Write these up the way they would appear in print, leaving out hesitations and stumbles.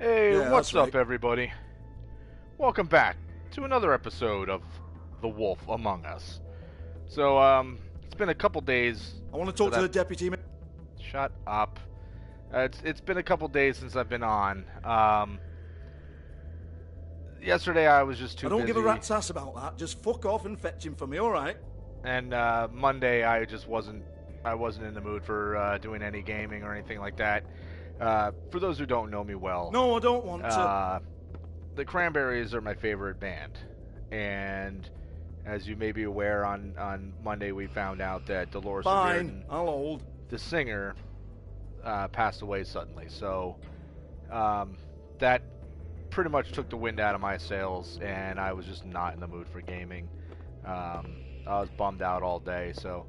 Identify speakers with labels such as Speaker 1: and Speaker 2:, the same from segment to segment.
Speaker 1: Hey,
Speaker 2: Yeah,
Speaker 1: what's
Speaker 2: that's
Speaker 1: up,
Speaker 2: right.
Speaker 1: everybody? Welcome back to another episode of The Wolf Among Us. It's been a couple days
Speaker 2: I want to
Speaker 1: since
Speaker 2: talk to the
Speaker 1: I've...
Speaker 2: deputy.
Speaker 1: Shut up. It's been a couple days since I've been on. Yesterday I was just
Speaker 2: I
Speaker 1: too
Speaker 2: don't give a
Speaker 1: busy,
Speaker 2: rat's ass about that. Just fuck off and fetch him for me, alright?
Speaker 1: and Monday I just wasn't... I wasn't in the mood for doing any gaming or anything like that. For those who don't know me well,
Speaker 2: No, I don't want to.
Speaker 1: the Cranberries are my favorite band, and as you may be aware, on Monday we found out that Dolores
Speaker 2: Fine,
Speaker 1: O'Riordan,
Speaker 2: I'll hold.
Speaker 1: the singer, passed away suddenly. So that pretty much took the wind out of my sails, and I was just not in the mood for gaming. I was bummed out all day. So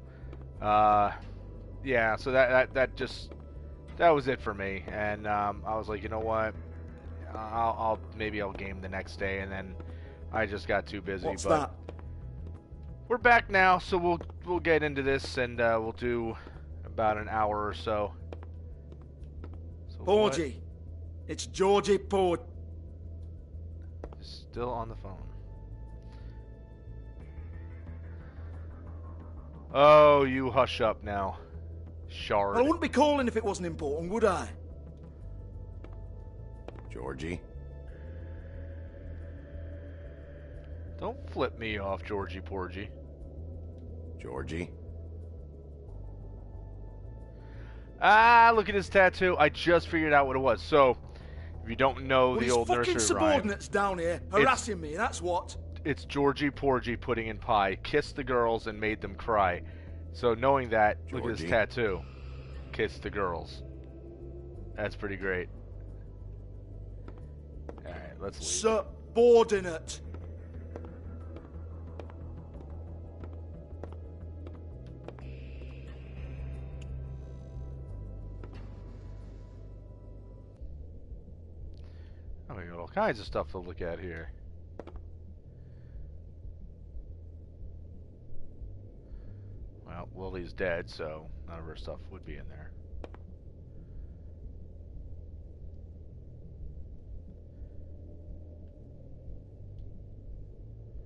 Speaker 1: yeah, so that was it for me. And I was like, you know what? I'll game the next day, and then I just got too busy.
Speaker 2: What's
Speaker 1: but
Speaker 2: that?
Speaker 1: we're back now, so we'll get into this, and we'll do about an hour or so.
Speaker 2: Porgy. It's Georgie Porgy.
Speaker 1: Still on the phone. Oh, you hush up now, Shard.
Speaker 2: I wouldn't be calling if it wasn't important, would I?
Speaker 3: Georgie?
Speaker 1: Don't flip me off, Georgie Porgy.
Speaker 3: Georgie?
Speaker 1: Ah, look at his tattoo. I just figured out what it was. So, if you don't know the old
Speaker 2: fucking
Speaker 1: nursery
Speaker 2: subordinates down here harassing me, that's what.
Speaker 1: It's Georgie Porgy pudding and pie, kissed the girls and made them cry. So knowing that, look at his tattoo. Kissed the girls. That's pretty great. Alright, let's leave.
Speaker 2: Subordinate.
Speaker 1: Oh, we got all kinds of stuff to look at here. Well, Lily's dead, so none of her stuff would be in there.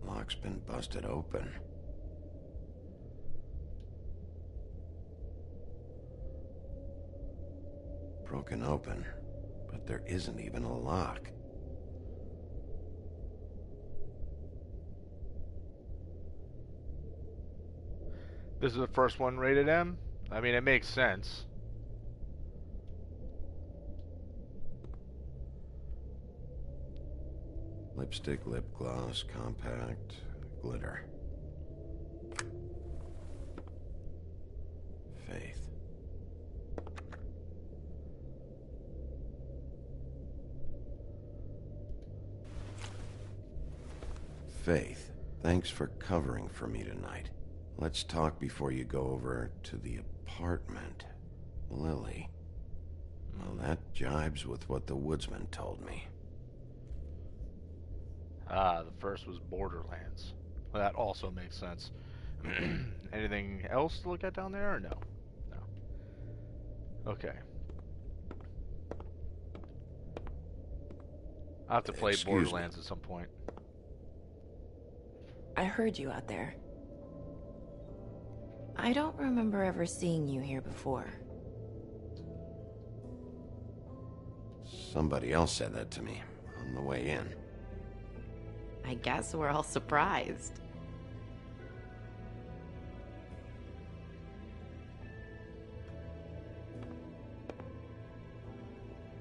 Speaker 3: Lock's been busted open. Broken open, but there isn't even a lock.
Speaker 1: This is the first one rated M? I mean, it makes sense.
Speaker 3: Lipstick, lip gloss, compact, glitter. Faith. Faith, thanks for covering for me tonight. Let's talk before you go over to the apartment. Lily. Well, that jibes with what the woodsman told me.
Speaker 1: Ah, the first was Borderlands. Well, that also makes sense. Anything else to look at down there, or no? No. Okay. I'll have to play Borderlands at some point.
Speaker 4: I heard you out there. I don't remember ever seeing you here before.
Speaker 3: Somebody else said that to me on the way in.
Speaker 4: I guess we're all surprised.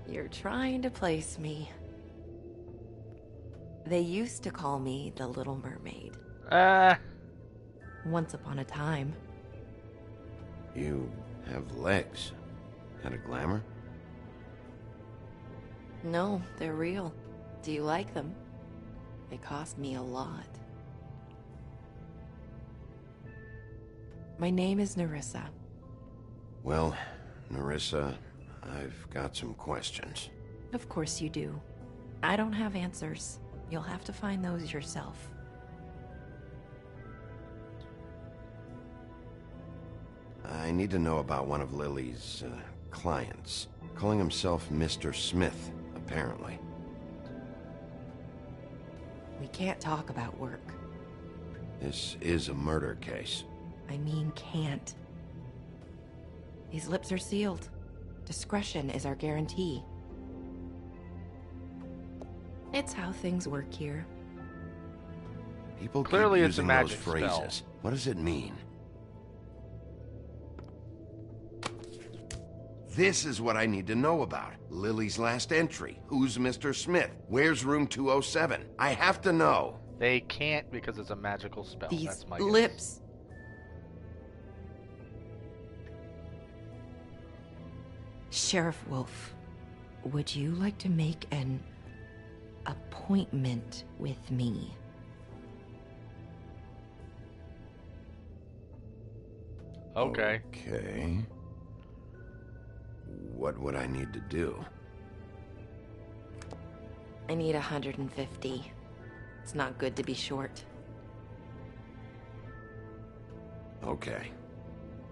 Speaker 4: You're trying to place me. They used to call me the Little Mermaid. Once upon a time.
Speaker 3: You have legs. Had a glamour?
Speaker 4: No, they're real. Do you like them? They cost me a lot. My name is Nerissa.
Speaker 3: Well, Nerissa, I've got some questions.
Speaker 4: Of course you do. I don't have answers. You'll have to find those yourself.
Speaker 3: I need to know about one of Lily's clients, calling himself Mr. Smith, apparently.
Speaker 4: We can't talk about work.
Speaker 3: This is a murder case.
Speaker 4: I mean, can't. These lips are sealed. Discretion is our guarantee. It's how things work here.
Speaker 3: People keep
Speaker 1: Clearly it's a
Speaker 3: using
Speaker 1: magic
Speaker 3: those phrases.
Speaker 1: spell.
Speaker 3: What does it mean? This is what I need to know about. Lily's last entry. Who's Mr. Smith? Where's room 207? I have to know.
Speaker 1: They can't because it's a magical spell.
Speaker 4: These
Speaker 1: That's my guess.
Speaker 4: lips. Sheriff Wolf, would you like to make an appointment with me?
Speaker 1: Okay.
Speaker 3: Okay. What would I need to do?
Speaker 4: I need 150. It's not good to be short.
Speaker 3: Okay.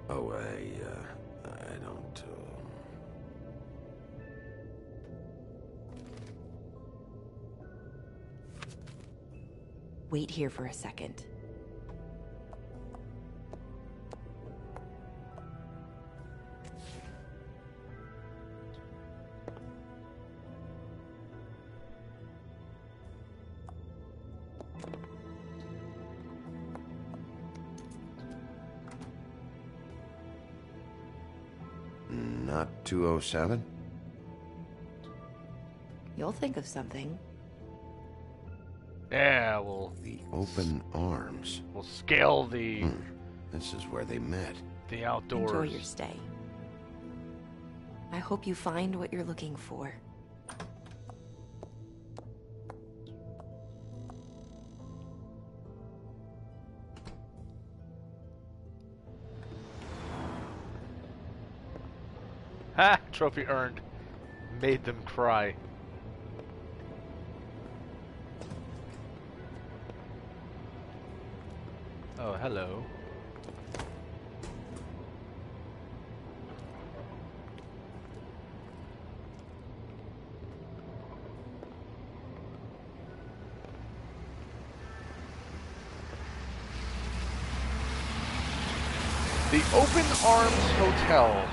Speaker 3: Oh, I don't,
Speaker 4: Wait here for a second.
Speaker 3: Not 207?
Speaker 4: You'll think of something.
Speaker 1: Yeah, we'll
Speaker 3: The open arms.
Speaker 1: scale the
Speaker 3: This is where they met.
Speaker 1: the outdoors.
Speaker 4: Enjoy your stay. I hope you find what you're looking for.
Speaker 1: Ha! Trophy earned. Made them cry. Oh, hello. The Open Arms Hotel.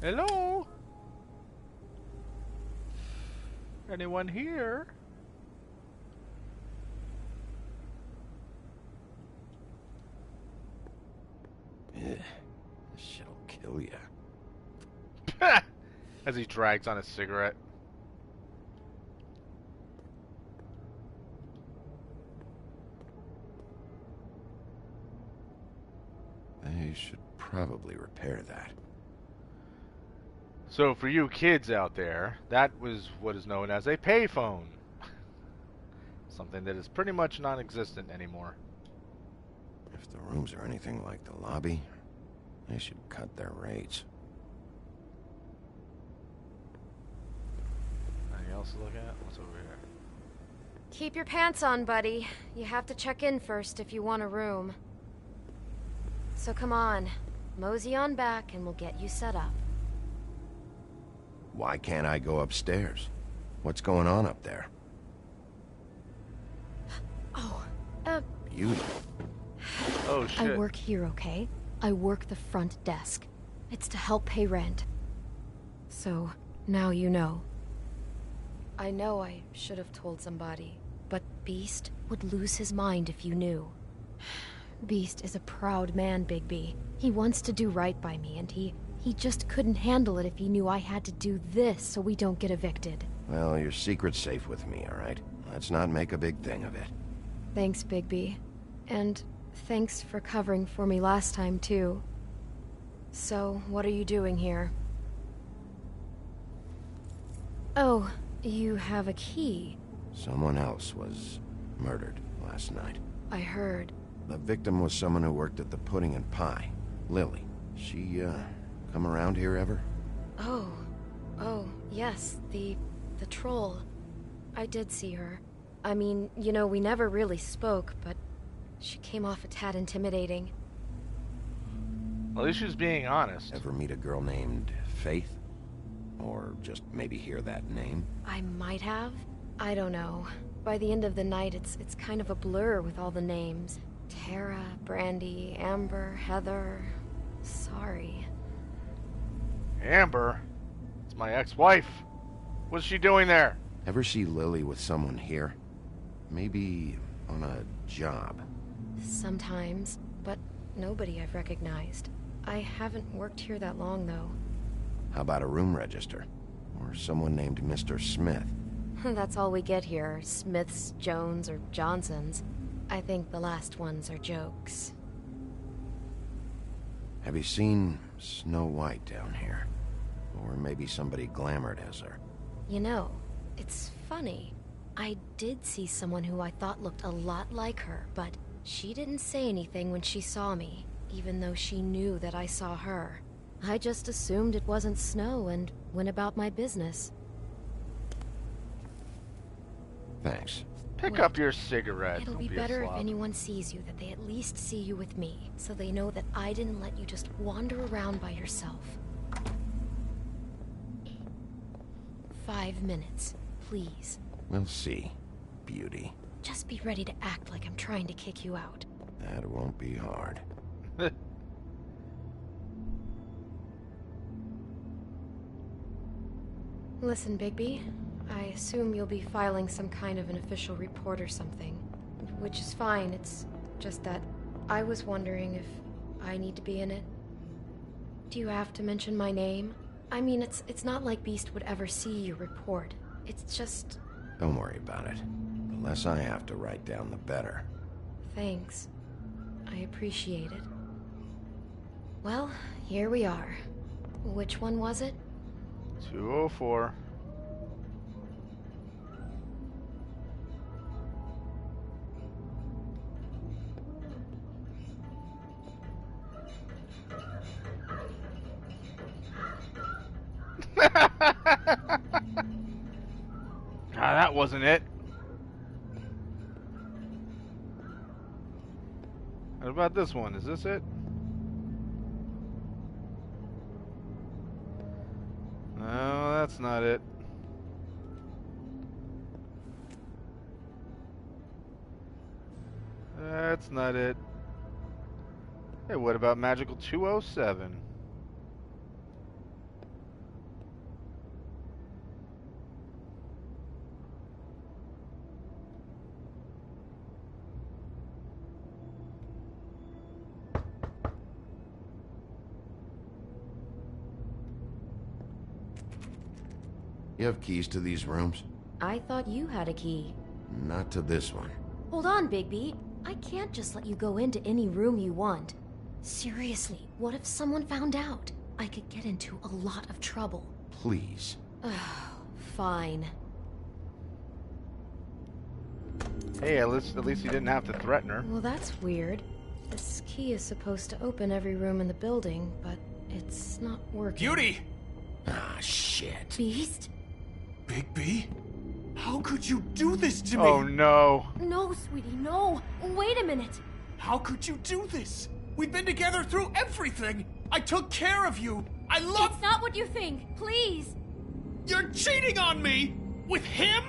Speaker 1: Hello? Anyone here?
Speaker 3: This shit'll kill ya.
Speaker 1: As he drags on a cigarette.
Speaker 3: They should probably repair that.
Speaker 1: So for you kids out there, that was what is known as a payphone. Something that is pretty much non-existent anymore.
Speaker 3: If the rooms are anything like the lobby, they should cut their rates.
Speaker 1: Anything else to look at? What's over here?
Speaker 5: Keep your pants on, buddy. You have to check in first if you want a room. So come on, mosey on back and we'll get you set up.
Speaker 3: Why can't I go upstairs? What's going on up there?
Speaker 5: Oh,
Speaker 3: Beauty.
Speaker 1: Oh shit.
Speaker 5: I work here, okay? I work the front desk. It's to help pay rent. So, now you know. I know I should have told somebody, but Beast would lose his mind if you knew. Beast is a proud man, Bigby. He wants to do right by me, and he just couldn't handle it if he knew I had to do this so we don't get evicted.
Speaker 3: Well, your secret's safe with me, all right? Let's not make a big thing of it.
Speaker 5: Thanks, Bigby. And thanks for covering for me last time, too. So, what are you doing here? Oh, you have a key.
Speaker 3: Someone else was murdered last night.
Speaker 5: I heard.
Speaker 3: The victim was someone who worked at the Pudding and Pie. Lily. She, come around here ever?
Speaker 5: Oh, yes, the troll. I did see her. I mean, you know, we never really spoke, but she came off a tad intimidating.
Speaker 1: At least she was being honest.
Speaker 3: Ever meet a girl named Faith? Or just maybe hear that name?
Speaker 5: I might have. I don't know. By the end of the night, it's kind of a blur with all the names. Tara, Brandy, Amber, Heather... Sorry.
Speaker 1: Amber? It's my ex-wife. What's she doing there?
Speaker 3: Ever see Lily with someone here? Maybe on a job?
Speaker 5: Sometimes, but nobody I've recognized. I haven't worked here that long, though.
Speaker 3: How about a room register? Or someone named Mr. Smith?
Speaker 5: That's all we get here, Smiths, Jones, or Johnsons. I think the last ones are jokes.
Speaker 3: Have you seen Snow White down here? Or maybe somebody glamored as her?
Speaker 5: You know, it's funny. I did see someone who I thought looked a lot like her, but she didn't say anything when she saw me, even though she knew that I saw her. I just assumed it wasn't Snow and went about my business.
Speaker 3: Thanks.
Speaker 1: Pick
Speaker 5: Wait.
Speaker 1: up your cigarette.
Speaker 5: It'll
Speaker 1: Don't
Speaker 5: be
Speaker 1: a
Speaker 5: better if
Speaker 1: slob.
Speaker 5: anyone sees you that they at least see you with me, so they know that I didn't let you just wander around by yourself. 5 minutes, please.
Speaker 3: We'll see, beauty.
Speaker 5: Just be ready to act like I'm trying to kick you out.
Speaker 3: That won't be hard.
Speaker 5: Listen, Bigby, I assume you'll be filing some kind of an official report or something. Which is fine, it's just that I was wondering if I need to be in it. Do you have to mention my name? I mean, it's not like Beast would ever see your report. It's just...
Speaker 3: Don't worry about it. The less I have to write down, the better.
Speaker 5: Thanks. I appreciate it. Well, here we are. Which one was it?
Speaker 1: 204. That wasn't it. What about this one? Is this it? No, that's not it. That's not it. Hey, what about Magical 207?
Speaker 3: You have keys to these rooms?
Speaker 5: I thought you had a key.
Speaker 3: Not to this one.
Speaker 5: Hold on, Bigby. I can't just let you go into any room you want. Seriously, what if someone found out? I could get into a lot of trouble.
Speaker 3: Please.
Speaker 5: Fine.
Speaker 1: Hey, at least you didn't have to threaten her.
Speaker 5: Well, that's weird. This key is supposed to open every room in the building, but it's not working.
Speaker 2: Beauty!
Speaker 3: Ah, shit.
Speaker 5: Beast?
Speaker 2: Bigby? How could you do this to me?
Speaker 1: Oh no.
Speaker 5: No, sweetie, no. Wait a minute.
Speaker 2: How could you do this? We've been together through everything. I took care of you. I love...
Speaker 5: It's not what you think. Please.
Speaker 2: You're cheating on me! With him?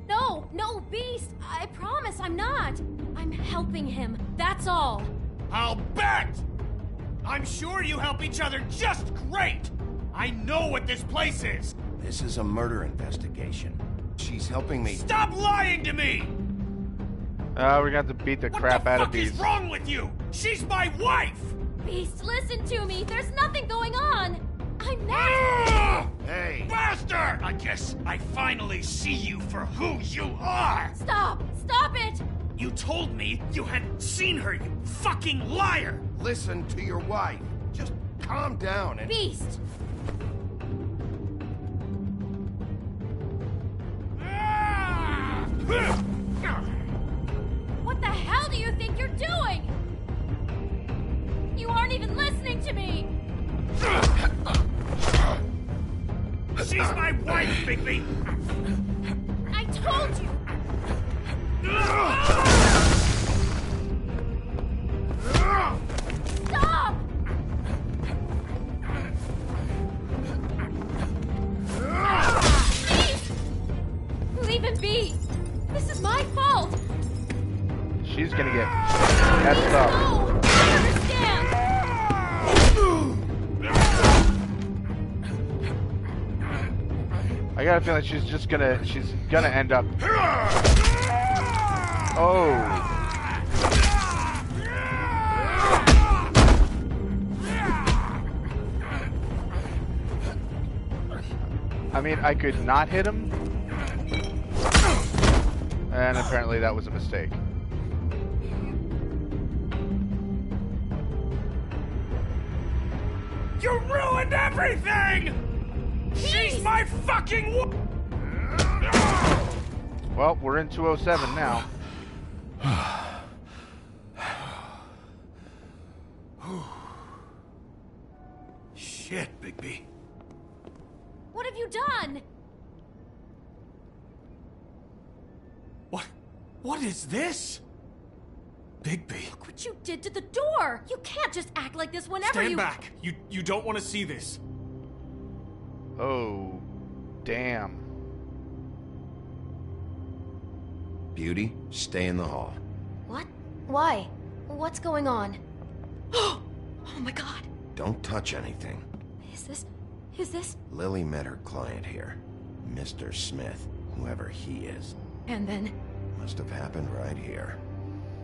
Speaker 5: No, Beast. I promise I'm not. I'm helping him. That's all.
Speaker 2: I'll bet! I'm sure you help each other just great! I know what this place is!
Speaker 3: This is a murder investigation. She's helping me.
Speaker 2: Stop lying to me!
Speaker 1: We're gonna have to beat the crap out of
Speaker 2: What the fuck
Speaker 1: these.
Speaker 2: is wrong with you? She's my wife!
Speaker 5: Beast, listen to me. There's nothing going on. I'm not.
Speaker 2: Ah!
Speaker 3: Hey!
Speaker 2: Bastard! I guess I finally see you for who you are!
Speaker 5: Stop it.
Speaker 2: You told me you hadn't seen her, you fucking liar!
Speaker 3: Listen to your wife. Just calm down and...
Speaker 5: Beast.
Speaker 2: Ah!
Speaker 5: What the hell do you think you're doing? You aren't even listening to me.
Speaker 2: She's my wife, Bigby!
Speaker 5: I told you! Stop! Please! Leave him be! This is my fault!
Speaker 1: She's gonna get messed up.
Speaker 5: No! I understand!
Speaker 1: I got a feeling she's gonna end up. Oh. I mean, I could not hit him. And apparently that was a mistake.
Speaker 2: You ruined everything! She's my fucking
Speaker 1: Well, we're in 207 now.
Speaker 2: Shit, Bigby.
Speaker 5: What have you done?
Speaker 2: What is this? Bigby.
Speaker 5: Look what you did to the door! You can't just act like this whenever
Speaker 2: Stand back. You don't want to see this.
Speaker 1: Oh, damn.
Speaker 3: Beauty, stay in the hall.
Speaker 5: What? Why? What's going on? Oh my god.
Speaker 3: Don't touch anything.
Speaker 5: Is this?
Speaker 3: Lily met her client here. Mr. Smith, whoever he is.
Speaker 5: And then?
Speaker 3: Must have happened right here.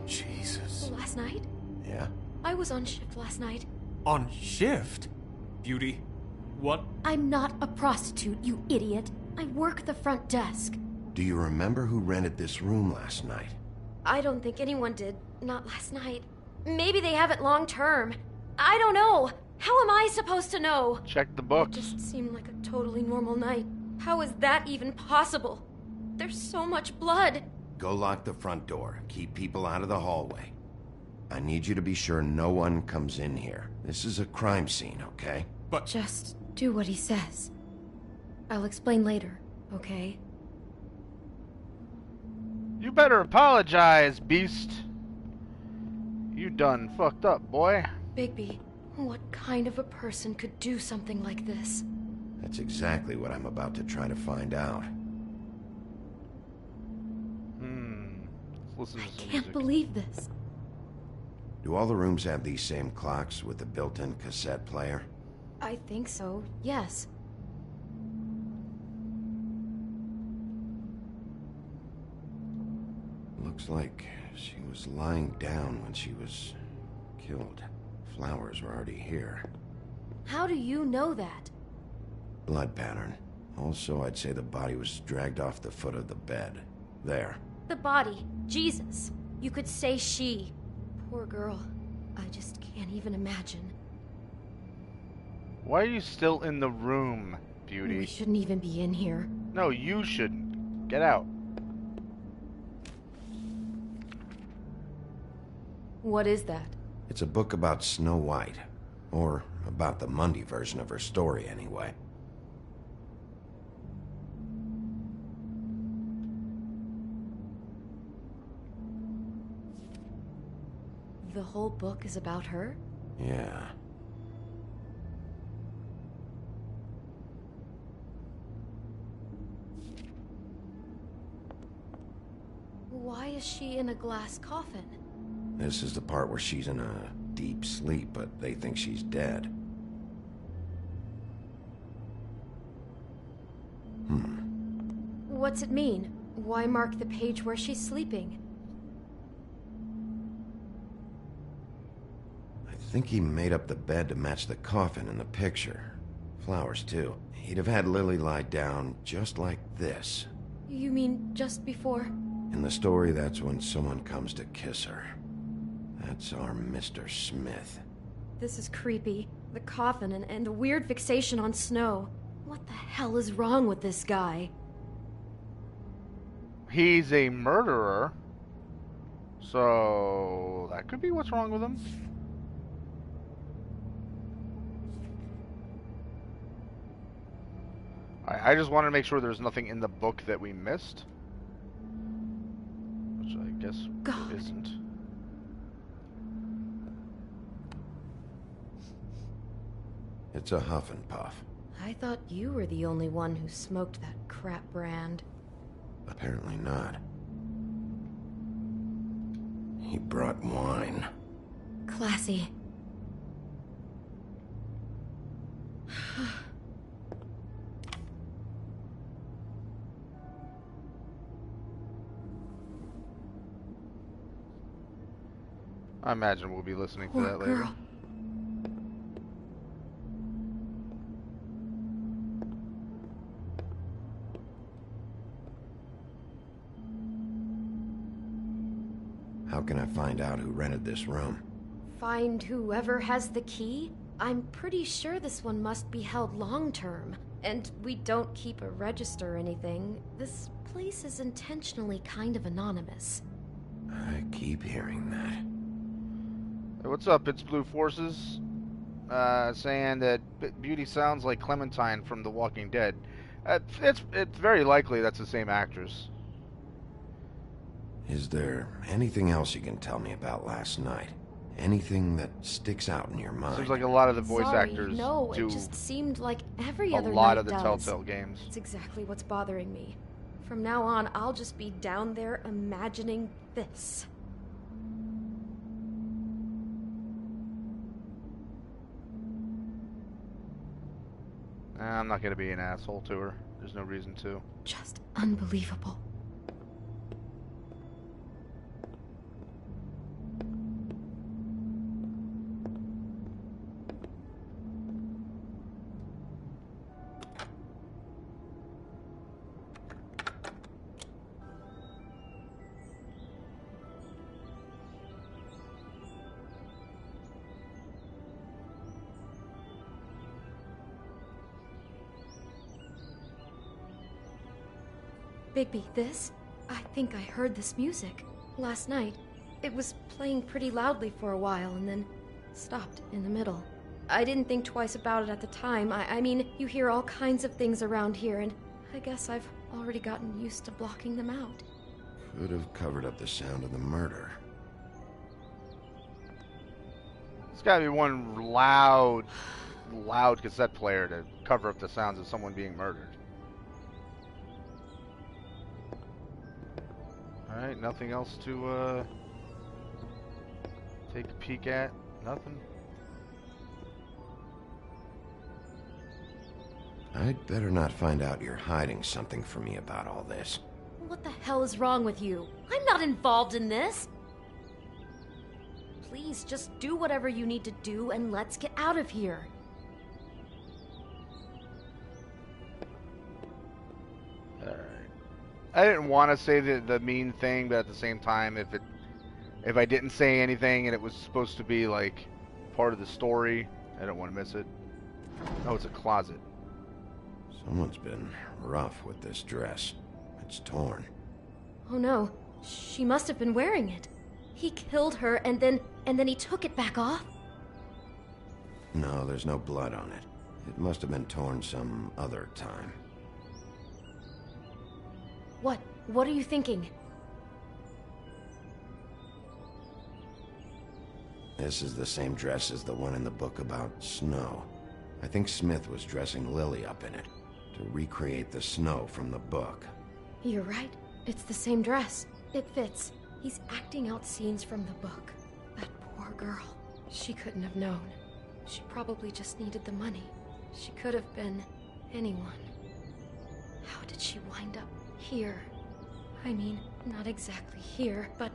Speaker 2: Jesus.
Speaker 5: Last night?
Speaker 3: Yeah?
Speaker 5: I was on shift last night.
Speaker 2: On shift? Beauty, what?
Speaker 5: I'm not a prostitute, you idiot. I work the front desk.
Speaker 3: Do you remember who rented this room last night?
Speaker 5: I don't think anyone did. Not last night. Maybe they have it long term. I don't know. How am I supposed to know?
Speaker 1: Check the
Speaker 5: It
Speaker 1: books.
Speaker 5: just seemed like a totally normal night. How is that even possible? There's so much blood.
Speaker 3: Go lock the front door. Keep people out of the hallway. I need you to be sure no one comes in here. This is a crime scene, okay?
Speaker 2: But
Speaker 5: Just do what he says. I'll explain later, okay?
Speaker 1: You better apologize, beast. You done fucked up, boy.
Speaker 5: Bigby, what kind of a person could do something like this?
Speaker 3: That's exactly what I'm about to try to find out.
Speaker 1: Let's listen to
Speaker 5: I
Speaker 1: some
Speaker 5: can't
Speaker 1: music.
Speaker 5: believe this.
Speaker 3: Do all the rooms have these same clocks with the built-in cassette player?
Speaker 5: I think so, yes.
Speaker 3: Looks like she was lying down when she was killed. Flowers were already here.
Speaker 5: How do you know that?
Speaker 3: Blood pattern. Also, I'd say the body was dragged off the foot of the bed. There.
Speaker 5: The body. Jesus. You could say she. Poor girl. I just can't even imagine.
Speaker 1: Why are you still in the room, Beauty?
Speaker 5: We shouldn't even be in here.
Speaker 1: No, you shouldn't. Get out.
Speaker 5: What is that?
Speaker 3: It's a book about Snow White. Or about the Mundy version of her story, anyway.
Speaker 5: The whole book is about her?
Speaker 3: Yeah.
Speaker 5: Why is she in a glass coffin?
Speaker 3: This is the part where she's in a deep sleep, but they think she's dead.
Speaker 5: What's it mean? Why mark the page where she's sleeping?
Speaker 3: I think he made up the bed to match the coffin in the picture. Flowers, too. He'd have had Lily lie down just like this.
Speaker 5: You mean just before?
Speaker 3: In the story, that's when someone comes to kiss her. That's our Mr. Smith.
Speaker 5: This is creepy. The coffin and the weird fixation on Snow. What the hell is wrong with this guy?
Speaker 1: He's a murderer. So that could be what's wrong with him. I just wanted to make sure there's nothing in the book that we missed. Which I guess
Speaker 5: God.
Speaker 1: isn't.
Speaker 3: It's a huff and puff.
Speaker 5: I thought you were the only one who smoked that crap brand.
Speaker 3: Apparently not. He brought wine.
Speaker 5: Classy.
Speaker 1: I imagine we'll be listening to
Speaker 5: Poor
Speaker 1: that later.
Speaker 5: girl.
Speaker 3: How can I find out who rented this room?
Speaker 5: Find whoever has the key? I'm pretty sure this one must be held long-term. And we don't keep a register or anything. This place is intentionally kind of anonymous.
Speaker 3: I keep hearing that.
Speaker 1: Hey, what's up? It's Blue Forces. Saying that Beauty sounds like Clementine from The Walking Dead. It's very likely that's the same actress.
Speaker 3: Is there anything else you can tell me about last night? Anything that sticks out in your mind?
Speaker 1: Seems like a lot of the voice
Speaker 5: Sorry,
Speaker 1: actors
Speaker 5: no,
Speaker 1: do
Speaker 5: it just seemed like every
Speaker 1: a
Speaker 5: other
Speaker 1: lot
Speaker 5: night
Speaker 1: of the
Speaker 5: does.
Speaker 1: Telltale games.
Speaker 5: That's exactly what's bothering me. From now on, I'll just be down there imagining this.
Speaker 1: I'm not gonna be an asshole to her. There's no reason to.
Speaker 5: Just unbelievable. Bigby, this? I think I heard this music. Last night. It was playing pretty loudly for a while and then stopped in the middle. I didn't think twice about it at the time. I mean, you hear all kinds of things around here, and I guess I've already gotten used to blocking them out.
Speaker 3: Could have covered up the sound of the murder.
Speaker 1: There's gotta be one loud cassette player to cover up the sounds of someone being murdered. Alright, nothing else to take a peek at? Nothing?
Speaker 3: I'd better not find out you're hiding something from me about all this.
Speaker 5: What the hell is wrong with you? I'm not involved in this! Please, just do whatever you need to do and let's get out of here.
Speaker 1: Alright. I didn't want to say the mean thing, but at the same time, if I didn't say anything and it was supposed to be like part of the story, I don't want to miss it. Oh, it's a closet.
Speaker 3: Someone's been rough with this dress. It's torn.
Speaker 5: Oh no, she must have been wearing it. He killed her and then he took it back off?
Speaker 3: No, there's no blood on it. It must have been torn some other time.
Speaker 5: What are you thinking?
Speaker 3: This is the same dress as the one in the book about snow. I think Smith was dressing Lily up in it to recreate the snow from the book.
Speaker 5: You're right. It's the same dress. It fits. He's acting out scenes from the book. That poor girl. She couldn't have known. She probably just needed the money. She could have been anyone. How did she wind up here? I mean, not exactly here, but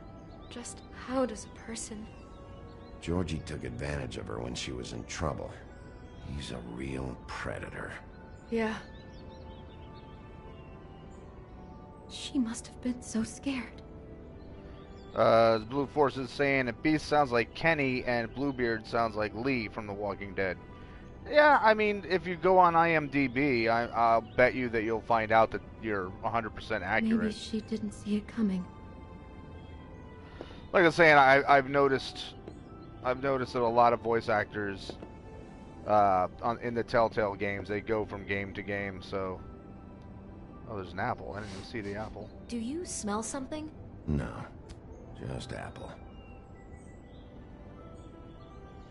Speaker 5: just how does a person...
Speaker 3: Georgie took advantage of her when she was in trouble. He's a real predator.
Speaker 5: Yeah. She must have been so scared.
Speaker 1: The Blue Force is saying that Beast sounds like Kenny and Bluebeard sounds like Lee from The Walking Dead. Yeah, I mean, if you go on IMDb, I'll bet you that you'll find out that you're 100% accurate.
Speaker 5: Maybe she didn't see it coming.
Speaker 1: Like I was saying, I've noticed that a lot of voice actors in the Telltale games, they go from game to game, so Oh, there's an apple. I didn't even see the apple.
Speaker 5: Do you smell something?
Speaker 3: No, just apple.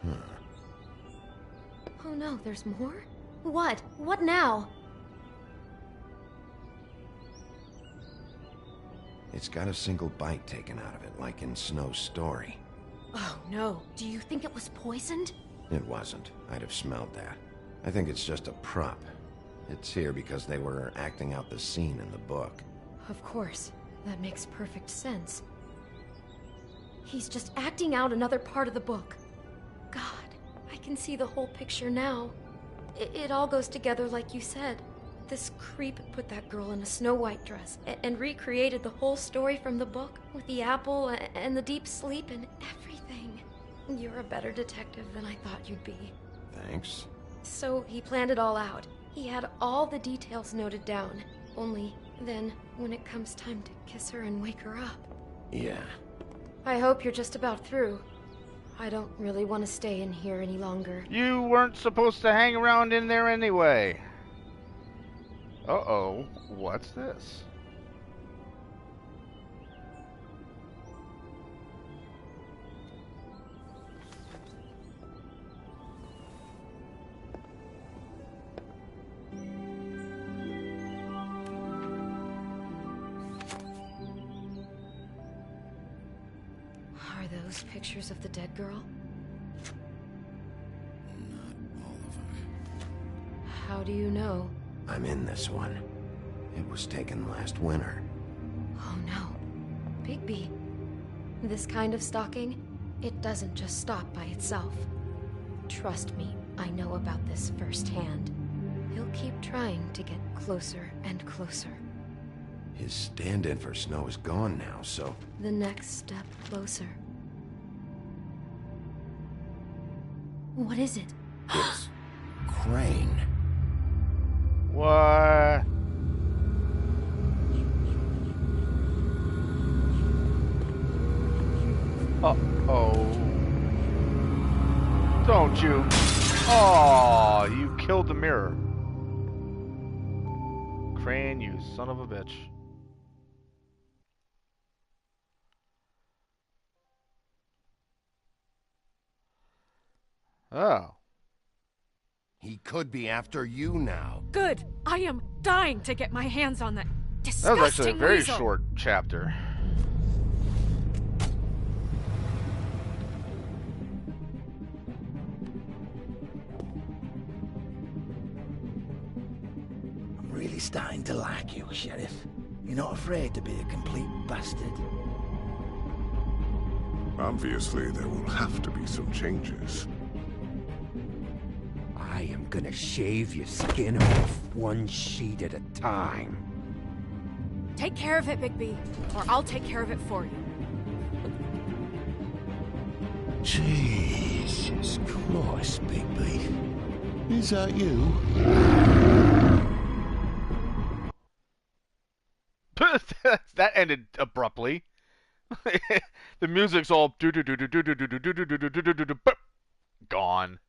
Speaker 3: Huh.
Speaker 5: Oh no, there's more? What? What now?
Speaker 3: It's got a single bite taken out of it, like in Snow's story.
Speaker 5: Oh no. Do you think it was poisoned?
Speaker 3: It wasn't. I'd have smelled that. I think it's just a prop. It's here because they were acting out the scene in the book.
Speaker 5: Of course. That makes perfect sense. He's just acting out another part of the book. God, I can see the whole picture now. It all goes together like you said. This creep put that girl in a Snow White dress and recreated the whole story from the book with the apple and the deep sleep and everything. You're a better detective than I thought you'd be.
Speaker 3: Thanks.
Speaker 5: So he planned it all out. He had all the details noted down. Only then, when it comes time to kiss her and wake her up.
Speaker 3: Yeah.
Speaker 5: I hope you're just about through. I don't really want to stay in here any longer.
Speaker 1: You weren't supposed to hang around in there anyway. Uh-oh. What's this?
Speaker 5: Are those pictures of the dead girl?
Speaker 3: Not all of them.
Speaker 5: How do you know?
Speaker 3: I'm in this one. It was taken last winter.
Speaker 5: Oh no. Bigby. This kind of stalking, it doesn't just stop by itself. Trust me, I know about this firsthand. He'll keep trying to get closer and closer.
Speaker 3: His stand-in for Snow is gone now, so...
Speaker 5: The next step closer. What is it?
Speaker 3: It's... Crane.
Speaker 1: What? Uh-oh. Don't you? Oh, you killed the mirror. Crane, you son of a bitch. Oh.
Speaker 3: He could be after you now.
Speaker 6: Good. I am dying to get my hands on that
Speaker 1: That
Speaker 6: disgusting
Speaker 1: was actually a very
Speaker 6: weasel.
Speaker 1: short chapter.
Speaker 7: I'm really starting to like you, Sheriff. You're not afraid to be a complete bastard.
Speaker 8: Obviously, there will have to be some changes.
Speaker 9: I am gonna shave your skin off one sheet at a time.
Speaker 6: Take care of it, Bigby, or I'll take care of it for you.
Speaker 7: Jesus Christ, Bigby. Is that you?
Speaker 1: That ended abruptly. The music's all gone.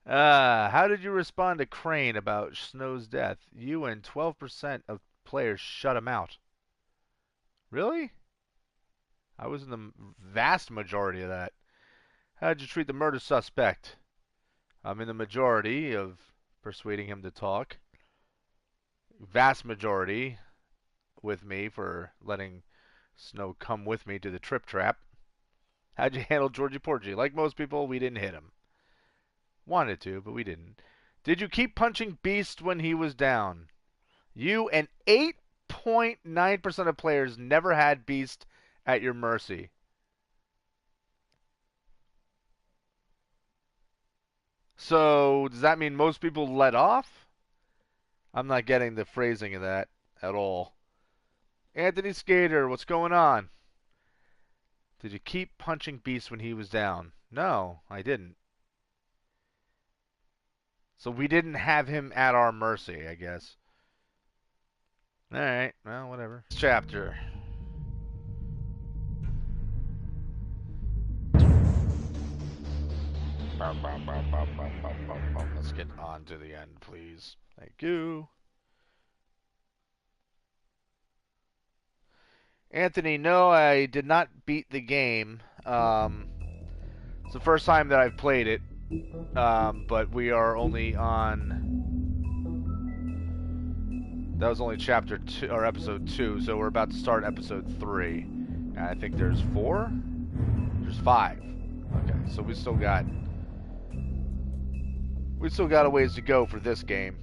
Speaker 1: How did you respond to Crane about Snow's death? You and 12% of players shut him out. Really? I was in the vast majority of that. How did you treat the murder suspect? I'm in the majority of persuading him to talk. Vast majority with me for letting Snow come with me to the trip trap. How'd you handle Georgie Porgy? Like most people, we didn't hit him. Wanted to, but we didn't. Did you keep punching Beast when he was down? You and 8.9% of players never had Beast at your mercy. So, does that mean most people let off? I'm not getting the phrasing of that at all. Anthony Skater, what's going on? Did you keep punching Beast when he was down? No, I didn't. So we didn't have him at our mercy, I guess. Alright, well, whatever. Chapter. Let's get on to the end, please. Thank you. Anthony, no, I did not beat the game. It's the first time that I've played it, but we are only on... That was only chapter 2, or episode 2, so we're about to start episode 3. And I think there's 4? There's 5. Okay, so we still got a ways to go for this game.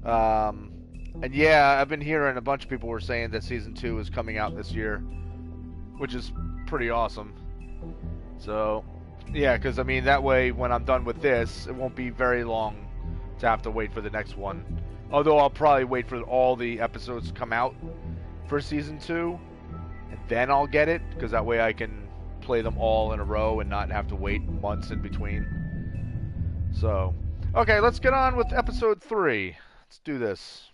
Speaker 1: And yeah, I've been hearing a bunch of people were saying that season 2 is coming out this year, which is pretty awesome. So, yeah, because I mean that way when I'm done with this, it won't be very long to have to wait for the next one. Although I'll probably wait for all the episodes to come out for season 2, and then I'll get it, because that way I can play them all in a row and not have to wait months in between. So, okay, let's get on with episode 3. Let's do this.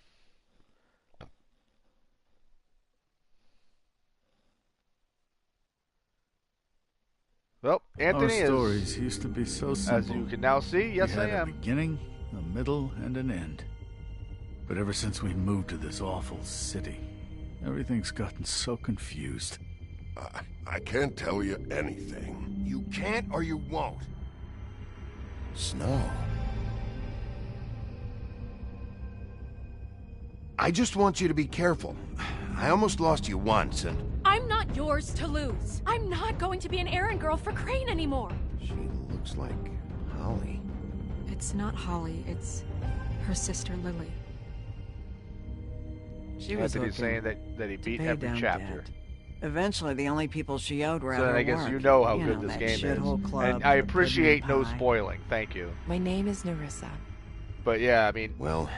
Speaker 1: Well, Anthony
Speaker 10: Our stories used to be so simple.
Speaker 1: As you can now see, yes, I am.
Speaker 10: A beginning, a middle, and an end. But ever since we moved to this awful city, everything's gotten so confused.
Speaker 8: I can't tell you anything.
Speaker 3: You can't or you won't. Snow. I just want you to be careful. I almost lost you once, and...
Speaker 6: I'm not yours to lose. I'm not going to be an errand girl for Crane anymore.
Speaker 3: She looks like Holly.
Speaker 11: It's not Holly, it's her sister Lily.
Speaker 12: She was
Speaker 1: Anthony's saying that he beat every chapter.
Speaker 12: Debt. Eventually, the only people she owed were
Speaker 1: so
Speaker 12: out of
Speaker 1: I guess
Speaker 12: work.
Speaker 1: you know how good this game is.
Speaker 12: Club,
Speaker 1: and I appreciate no spoiling. Thank you.
Speaker 4: My name is Nerissa.
Speaker 1: But yeah, I mean,
Speaker 3: well,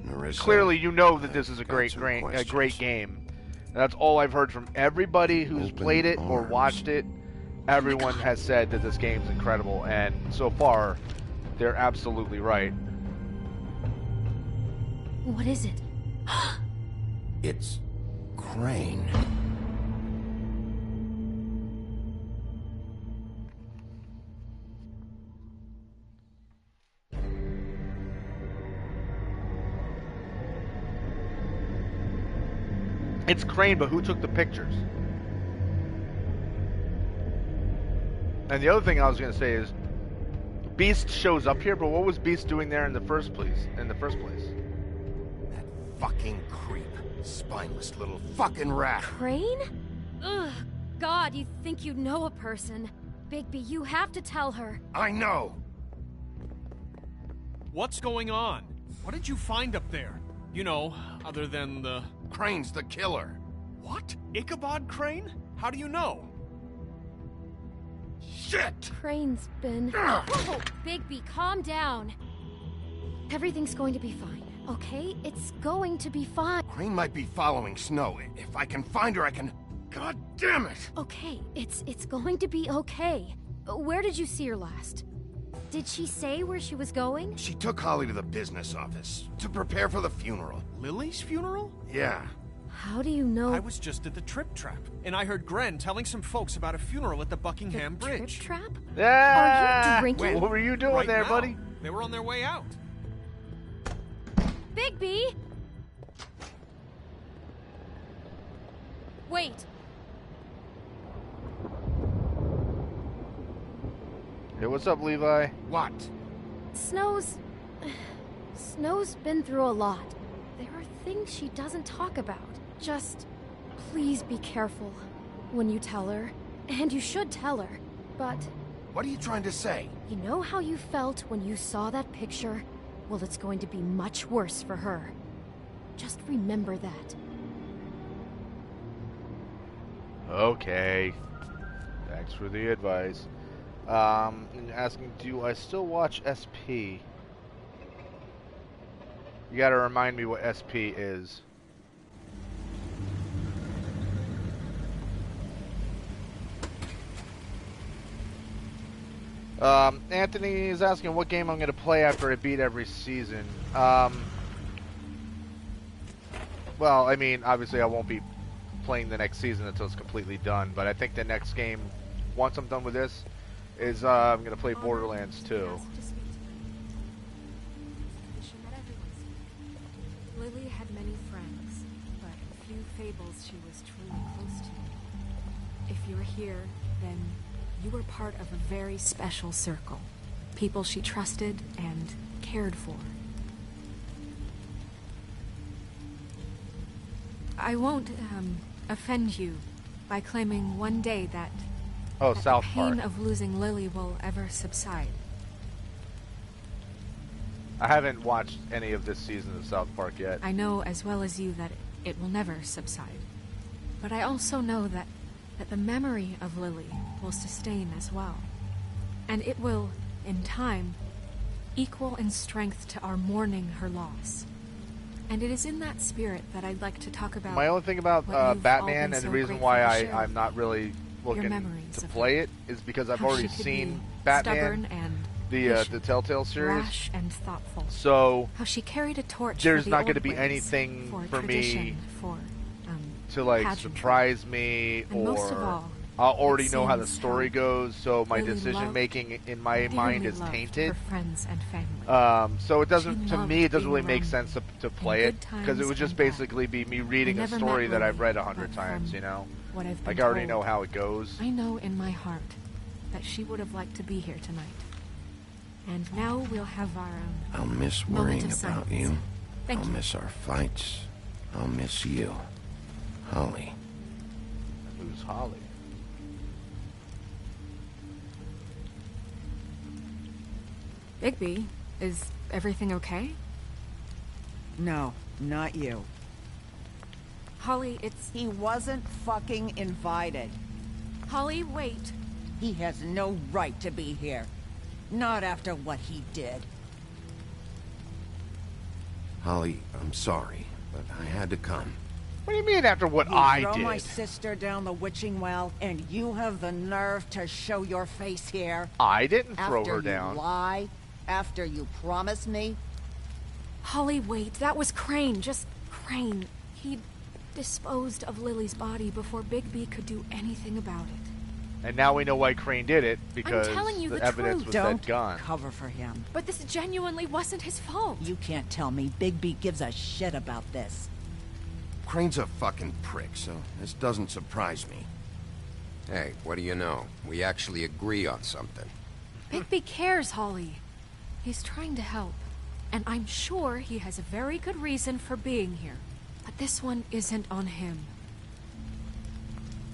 Speaker 3: Nerissa,
Speaker 1: clearly you know that this is a great game. And that's all I've heard from everybody who's played it or watched it. Everyone has said that this game's incredible, and so far, they're absolutely right.
Speaker 5: What is it?
Speaker 3: It's Crane.
Speaker 1: It's Crane, but who took the pictures? And the other thing I was going to say is, Beast shows up here, but what was Beast doing there in the first place?
Speaker 3: That fucking creep. Spineless little fucking rat.
Speaker 5: Crane? Ugh. God, you think you know a person. Bigby, you have to tell her.
Speaker 3: I know.
Speaker 2: What's going on? What did you find up there? You know, other than the...
Speaker 3: Crane's the killer.
Speaker 2: What? Ichabod Crane? How do you know?
Speaker 3: Shit!
Speaker 5: Crane's been... Whoa! Bigby, calm down. Everything's going to be fine, okay? It's going to be fine.
Speaker 3: Crane might be following Snow. If I can find her, I can... God damn it!
Speaker 5: Okay, it's going to be okay. Where did you see her last? Did she say where she was going?
Speaker 3: She took Holly to the business office to prepare for the funeral.
Speaker 2: Lily's funeral?
Speaker 3: Yeah.
Speaker 5: How do you know?
Speaker 2: I was just at the Trip Trap, and I heard Gren telling some folks about a funeral at the Buckingham Bridge.
Speaker 5: Trip Trap?
Speaker 1: Yeah!
Speaker 5: Are you drinking?
Speaker 1: What were you doing
Speaker 2: right
Speaker 1: there,
Speaker 2: now.
Speaker 1: buddy?
Speaker 2: They were on their way out.
Speaker 5: Bigby! Wait.
Speaker 1: Hey, what's up, Levi?
Speaker 3: What?
Speaker 5: Snow's been through a lot. There are things she doesn't talk about. Just, please be careful when you tell her. And you should tell her. But...
Speaker 3: What are you trying to say?
Speaker 5: You know how you felt when you saw that picture? Well, it's going to be much worse for her. Just remember that.
Speaker 1: Okay. Thanks for the advice. Asking, do I still watch SP? You gotta remind me what SP is. Anthony is asking what game I'm gonna play after I beat every season. Well, I mean, obviously I won't be playing the next season until it's completely done, but I think the next game, once I'm done with this, is I'm gonna play Borderlands 2.
Speaker 6: Lily had many friends, but few fables she was truly close to. If you were here, then you were part of a very special circle. People she trusted and cared for. I won't, offend you by claiming one day that,
Speaker 1: Oh,
Speaker 6: that
Speaker 1: South
Speaker 6: the pain
Speaker 1: Park.
Speaker 6: of losing Lily will ever subside.
Speaker 1: I haven't watched any of this season of South Park yet.
Speaker 6: I know as well as you that it will never subside. But I also know that the memory of Lily will sustain as well. And it will, in time, equal in strength to our mourning her loss. And it is in that spirit that I'd like to talk about.
Speaker 1: My only thing about
Speaker 6: what you've all
Speaker 1: Batman
Speaker 6: been
Speaker 1: and
Speaker 6: so
Speaker 1: the reason
Speaker 6: grateful
Speaker 1: why
Speaker 6: to share
Speaker 1: I'm not really looking
Speaker 6: memories
Speaker 1: to
Speaker 6: of
Speaker 1: play
Speaker 6: her.
Speaker 1: it is because I've
Speaker 6: How
Speaker 1: already
Speaker 6: she could
Speaker 1: seen
Speaker 6: be
Speaker 1: Batman,
Speaker 6: stubborn and
Speaker 1: the
Speaker 6: patient,
Speaker 1: Telltale series.
Speaker 6: rash and thoughtful.
Speaker 1: So
Speaker 6: how she carried a torch.
Speaker 1: there's
Speaker 6: for the
Speaker 1: not
Speaker 6: old
Speaker 1: going to be
Speaker 6: ways,
Speaker 1: anything for
Speaker 6: tradition,
Speaker 1: me
Speaker 6: for,
Speaker 1: to like
Speaker 6: pageantry.
Speaker 1: surprise me,
Speaker 6: And most of
Speaker 1: or
Speaker 6: all,
Speaker 1: I'll already
Speaker 6: it
Speaker 1: know how the
Speaker 6: seems
Speaker 1: story
Speaker 6: how
Speaker 1: goes, so my
Speaker 6: Lily
Speaker 1: decision
Speaker 6: loved,
Speaker 1: making in my
Speaker 6: dearly
Speaker 1: mind is
Speaker 6: loved
Speaker 1: tainted.
Speaker 6: her friends and family.
Speaker 1: So it doesn't,
Speaker 6: She
Speaker 1: to me, it doesn't
Speaker 6: loved
Speaker 1: really
Speaker 6: being
Speaker 1: make
Speaker 6: around
Speaker 1: sense to play it,
Speaker 6: good
Speaker 1: because it
Speaker 6: times
Speaker 1: would just
Speaker 6: and bad.
Speaker 1: basically be me reading
Speaker 6: I
Speaker 1: a
Speaker 6: never
Speaker 1: story
Speaker 6: met
Speaker 1: that I've
Speaker 6: Lily,
Speaker 1: read 100
Speaker 6: but
Speaker 1: times,
Speaker 6: from
Speaker 1: you know?
Speaker 6: what I've
Speaker 1: Like
Speaker 6: been
Speaker 1: I already
Speaker 6: told,
Speaker 1: know how it goes.
Speaker 6: I know in my heart that she would have liked to be here tonight. And now we'll have our
Speaker 3: I'll miss
Speaker 6: moment
Speaker 3: worrying
Speaker 6: of
Speaker 3: about
Speaker 6: silence.
Speaker 3: you.
Speaker 6: Thank
Speaker 3: I'll
Speaker 6: you.
Speaker 3: miss our fights. I'll miss you. Holly.
Speaker 1: Who's Holly?
Speaker 6: Bigby, is everything okay?
Speaker 12: No, not you.
Speaker 6: Holly, it's...
Speaker 12: He wasn't fucking invited.
Speaker 6: Holly, wait.
Speaker 12: He has no right to be here. Not after what he did.
Speaker 3: Holly, I'm sorry, but I had to come.
Speaker 1: What do you mean after what
Speaker 12: You
Speaker 1: I
Speaker 12: throw
Speaker 1: did?
Speaker 12: my sister down the witching well, and you have the nerve to show your face here?
Speaker 1: I didn't throw
Speaker 12: After
Speaker 1: her down.
Speaker 12: you lie? After you promised me?
Speaker 6: Holly, wait. That was Crane. Just Crane. He disposed of Lily's body before Bigby could do anything about it.
Speaker 1: And now we know why Crane did it, because
Speaker 6: telling you
Speaker 1: the
Speaker 6: the
Speaker 1: evidence
Speaker 6: truth.
Speaker 1: was
Speaker 12: Don't
Speaker 1: that gun.
Speaker 12: cover for him.
Speaker 6: But this genuinely wasn't his fault.
Speaker 12: You can't tell me Bigby gives a shit about this.
Speaker 3: Crane's a fucking prick, so this doesn't surprise me.
Speaker 9: Hey, what do you know? We actually agree on something.
Speaker 6: Bigby cares, Holly. He's trying to help. And I'm sure he has a very good reason for being here. But this one isn't on him.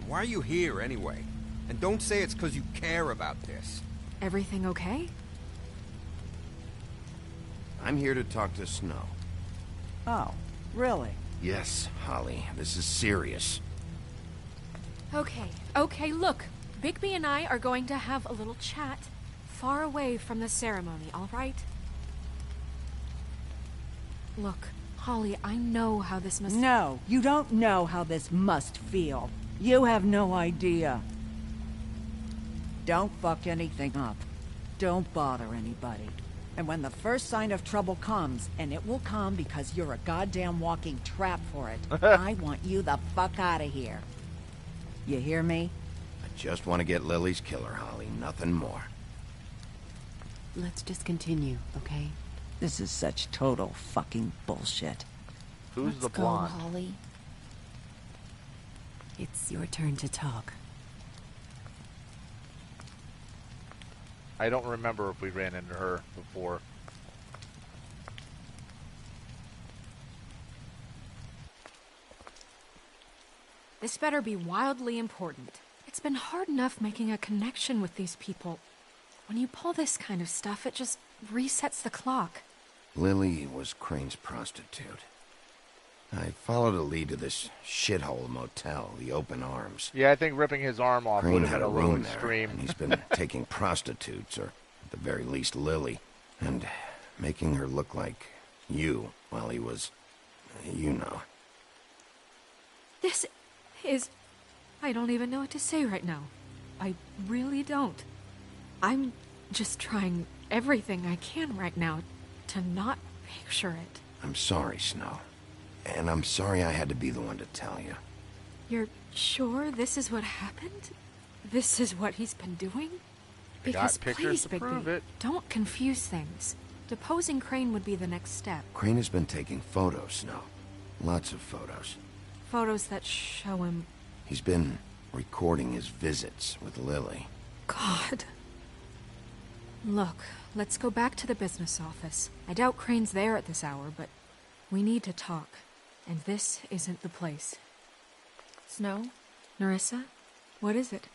Speaker 9: Why are you here, anyway? And don't say it's because you care about this.
Speaker 6: Everything okay?
Speaker 3: I'm here to talk to Snow.
Speaker 12: Oh, really?
Speaker 3: Yes, Holly, this is serious.
Speaker 6: Okay, look. Bigby and I are going to have a little chat far away from the ceremony, all right? Look, Holly, I know how this must...
Speaker 12: No, you don't know how this must feel. You have no idea. Don't fuck anything up. Don't bother anybody. And when the first sign of trouble comes, and it will come because you're a goddamn walking trap for it, I want you the fuck out of here. You hear me?
Speaker 3: I just want to get Lily's killer, Holly, nothing more.
Speaker 13: Let's just continue, okay?
Speaker 12: This is such total fucking bullshit.
Speaker 1: Who's
Speaker 13: Let's
Speaker 1: the
Speaker 13: go,
Speaker 1: blonde?
Speaker 13: Holly. It's your turn to talk.
Speaker 1: I don't remember if we ran into her before.
Speaker 6: This better be wildly important. It's been hard enough making a connection with these people. When you pull this kind of stuff, it just resets the clock.
Speaker 3: Lily was Crane's prostitute. I followed a lead to this shithole motel, the Open Arms.
Speaker 1: Yeah, I think ripping his arm off would
Speaker 3: Crane
Speaker 1: have
Speaker 3: had
Speaker 1: been
Speaker 3: a
Speaker 1: a little
Speaker 3: room there,
Speaker 1: extreme.
Speaker 3: and he's been taking prostitutes, or at the very least Lily, and making her look like you while he was, you know.
Speaker 6: This is... I don't even know what to say right now. I really don't. I'm just trying everything I can right now to not picture it.
Speaker 3: I'm sorry, Snow. And I'm sorry I had to be the one to tell you.
Speaker 6: You're sure this is what happened? This is what he's been doing? Because
Speaker 1: Got pictures
Speaker 6: please,
Speaker 1: to
Speaker 6: Bigby,
Speaker 1: prove it.
Speaker 6: don't confuse things. Deposing Crane would be the next step.
Speaker 3: Crane has been taking photos, Snow. Lots of photos.
Speaker 6: Photos that show him...
Speaker 3: He's been recording his visits with Lily.
Speaker 6: God. Look, let's go back to the business office. I doubt Crane's there at this hour, but we need to talk. And this isn't the place.
Speaker 4: Snow?
Speaker 6: Nerissa? What is it?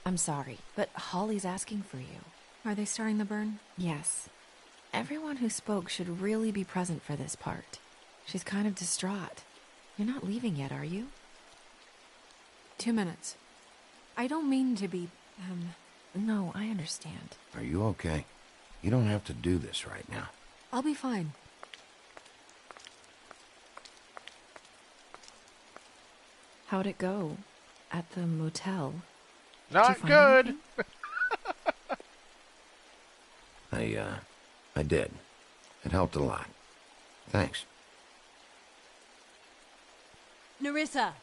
Speaker 4: I'm sorry, but Holly's asking for you.
Speaker 6: Are they starting the burn?
Speaker 4: Yes. Everyone who spoke should really be present for this part. She's kind of distraught. You're not leaving yet, are you?
Speaker 6: 2 minutes. I don't mean to be,
Speaker 4: No, I understand.
Speaker 3: Are you okay? You don't have to do this right now.
Speaker 6: I'll be fine.
Speaker 4: How'd it go? At the motel?
Speaker 1: Not good!
Speaker 3: I did. It helped a lot. Thanks.
Speaker 12: Nerissa!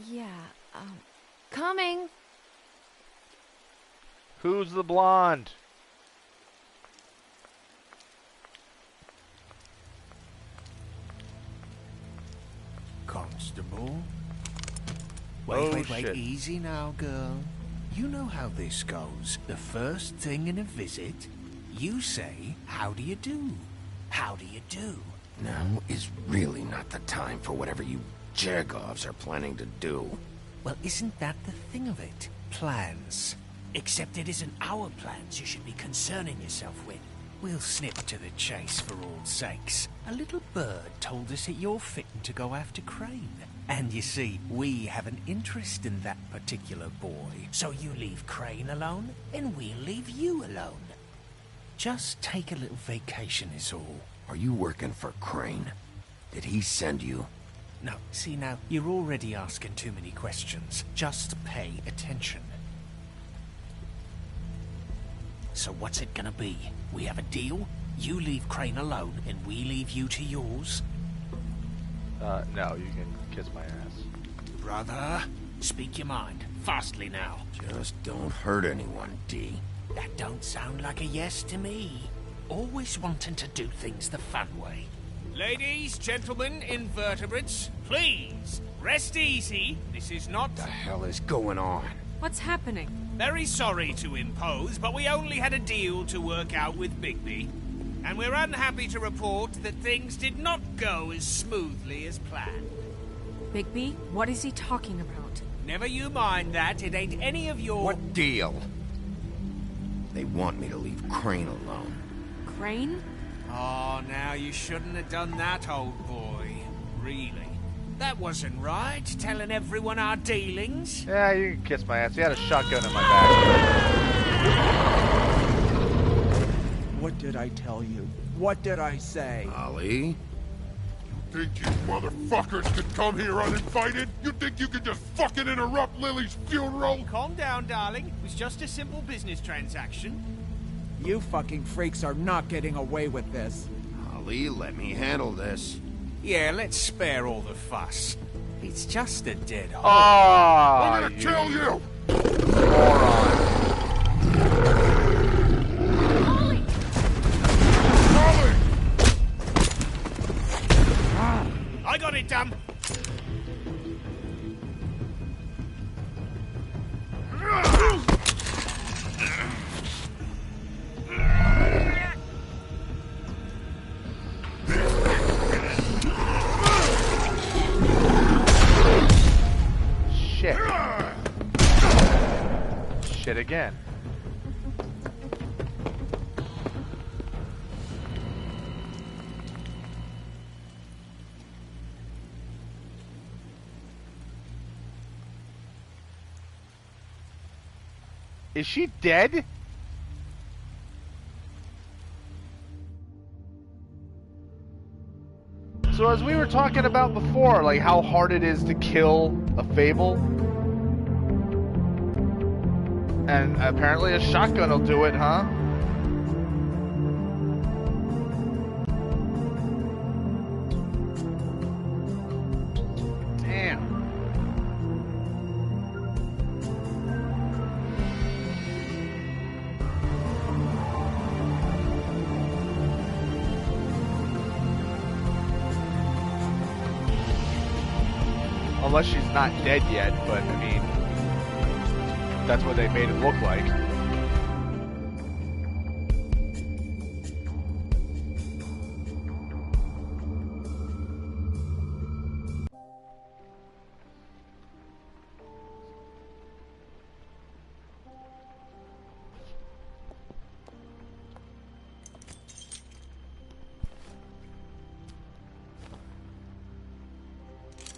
Speaker 4: Yeah, coming!
Speaker 1: Who's the blonde?
Speaker 14: Constable?
Speaker 1: Oh,
Speaker 14: Wait,
Speaker 1: shit.
Speaker 14: easy now, girl. You know how this goes. The first thing in a visit, you say, how do you do? How do you do?
Speaker 3: Now is really not the time for whatever you Jergovs are planning to do.
Speaker 14: Well, isn't that the thing of it? Plans. Except it isn't our plans you should be concerning yourself with. We'll snip to the chase for all sakes. A little bird told us that you're fitting to go after Crane. And you see, we have an interest in that particular boy. So you leave Crane alone, and we'll leave you alone. Just take a little vacation is all.
Speaker 3: Are you working for Crane? Did he send you?
Speaker 14: No, see now, you're already asking too many questions. Just pay attention. So what's it gonna be? We have a deal? You leave Crane alone, and we leave you to yours?
Speaker 1: No, you can kiss my ass.
Speaker 14: Brother, speak your mind. Fastly now.
Speaker 3: Just don't hurt anyone, D.
Speaker 14: That don't sound like a yes to me. Always wanting to do things the fun way.
Speaker 2: Ladies, gentlemen, invertebrates, please, rest easy. This is not...
Speaker 3: What the hell is going on?
Speaker 6: What's happening?
Speaker 2: Very sorry to impose, but we only had a deal to work out with Bigby. And we're unhappy to report that things did not go as smoothly as planned.
Speaker 6: Bigby, what is he talking about?
Speaker 2: Never you mind that, it ain't any of your...
Speaker 3: What deal? They want me to leave Crane alone.
Speaker 6: Crane?
Speaker 2: Oh, now you shouldn't have done that, old boy. Really. That wasn't right, telling everyone our dealings.
Speaker 1: Yeah, you can kiss my ass. He had a shotgun in my back.
Speaker 7: What did I tell you? What did I say?
Speaker 3: Ollie?
Speaker 8: You think you motherfuckers could come here uninvited? You think you could just fucking interrupt Lily's funeral?
Speaker 2: Calm down, darling. It was just a simple business transaction.
Speaker 7: You fucking freaks are not getting away with this.
Speaker 3: Ollie, let me handle this.
Speaker 14: Yeah, let's spare all the fuss. It's just a dead hole.
Speaker 1: Oh,
Speaker 8: I'm gonna kill you!
Speaker 1: Moron.
Speaker 2: I got it done.
Speaker 1: Shit. Shit again. Is she dead? So as we were talking about before, like how hard it is to kill a Fable, and apparently a shotgun will do it, huh? Damn. Unless she's not dead yet, but I mean, that's what they made it look like.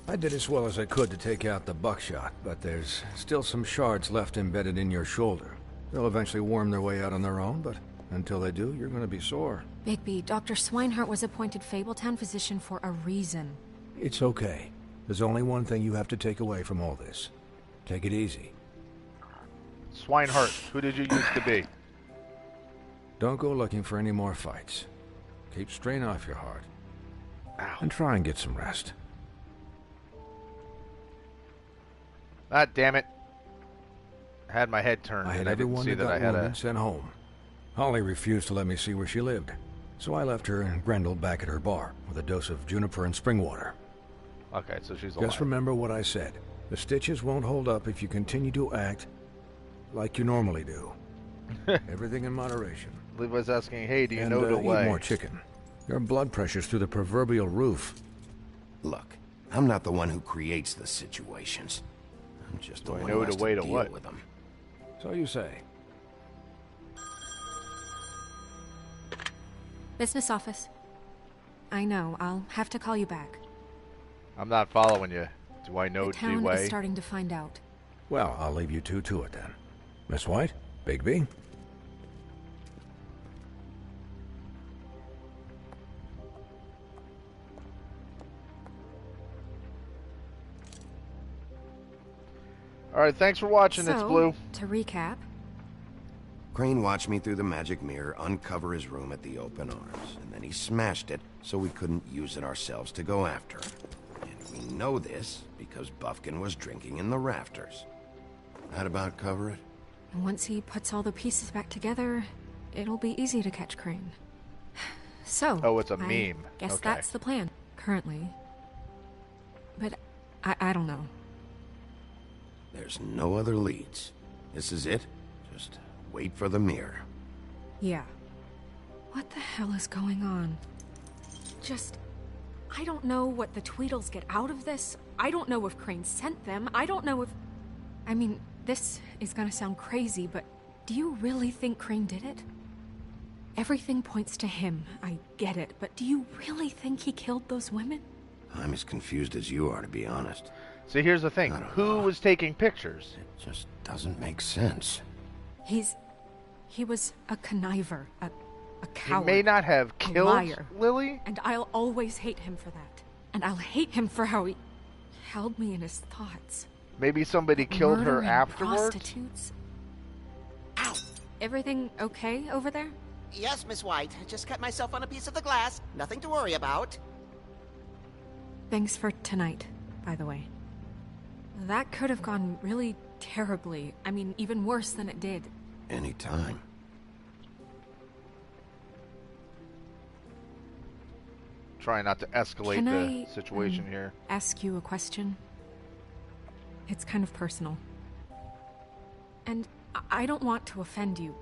Speaker 15: I did as well as I could to take out the buckshot, but there's still some shards left embedded in your shoulder. They'll eventually worm their way out on their own, but until they do, you're going to be sore.
Speaker 6: Bigby, Dr. Swinehart was appointed Fabletown physician for a reason.
Speaker 15: It's okay. There's only one thing you have to take away from all this. Take it easy.
Speaker 1: Swinehart, who did you used to be?
Speaker 15: Don't go looking for any more fights. Keep strain off your heart.
Speaker 1: Ow.
Speaker 15: And try and get some rest.
Speaker 1: Ah, damn it. I had my head turned.
Speaker 15: I had
Speaker 1: and I didn't
Speaker 15: everyone
Speaker 1: see
Speaker 15: that
Speaker 1: that I
Speaker 15: got
Speaker 1: had
Speaker 15: wounded
Speaker 1: a...
Speaker 15: sent home. Holly refused to let me see where she lived, so I left her and Grendel back at her bar with a dose of juniper and spring water.
Speaker 1: Okay, so she's alive.
Speaker 15: Just remember what I said. The stitches won't hold up if you continue to act like you normally do. Everything in moderation.
Speaker 1: Levi's asking, hey, do you know the
Speaker 15: eat
Speaker 1: way?
Speaker 15: more chicken. Your blood pressure's through the proverbial roof.
Speaker 3: Look, I'm not the one who creates the situations. I'm just the
Speaker 1: Do I
Speaker 3: one
Speaker 1: know
Speaker 3: who has
Speaker 1: the way to
Speaker 3: deal
Speaker 1: what?
Speaker 3: with them.
Speaker 15: So you say.
Speaker 6: Business office. I know, I'll have to call you back.
Speaker 1: I'm not following you. Do I know
Speaker 6: The
Speaker 1: the
Speaker 6: town
Speaker 1: way?
Speaker 6: is starting to find out.
Speaker 15: Well, I'll leave you two to it then. Miss White? Bigby?
Speaker 1: Alright, thanks for watching. It's Blue.
Speaker 6: To recap,
Speaker 3: Crane watched me through the magic mirror uncover his room at the open arms, and then he smashed it so we couldn't use it ourselves to go after him. And we know this because Buffkin was drinking in the rafters. That about cover it?
Speaker 6: once he puts all the pieces back together, it'll be easy to catch Crane. So,
Speaker 1: Oh, it's a
Speaker 6: I
Speaker 1: meme.
Speaker 6: guess
Speaker 1: Okay.
Speaker 6: that's the plan, currently. But I don't know.
Speaker 3: There's no other leads. This is it. Just wait for the mirror.
Speaker 6: Yeah. What the hell is going on? I don't know what the Tweedles get out of this. I don't know if Crane sent them. I don't know if... I mean, this is gonna sound crazy, but do you really think Crane did it? Everything points to him. I get it, but do you really think he killed those women?
Speaker 3: I'm as confused as you are, to be honest.
Speaker 1: See, here's the thing. Who was taking pictures?
Speaker 3: It just doesn't make sense.
Speaker 6: He was a conniver, a coward.
Speaker 1: He may not have
Speaker 6: a
Speaker 1: killed
Speaker 6: liar.
Speaker 1: Lily?
Speaker 6: And I'll always hate him for that. And I'll hate him for how he held me in his thoughts.
Speaker 1: Maybe somebody killed her
Speaker 6: Murdering
Speaker 1: afterwards?
Speaker 6: Prostitutes. Ow! Everything okay over there?
Speaker 16: Yes, Miss White. Just cut myself on a piece of the glass. Nothing to worry about.
Speaker 6: Thanks for tonight, by the way. That could have gone really terribly. I mean, even worse than it did.
Speaker 3: Anytime.
Speaker 1: Trying not to escalate
Speaker 6: Can
Speaker 1: the
Speaker 6: I,
Speaker 1: situation here.
Speaker 6: Ask you a question? It's kind of personal. And I don't want to offend you,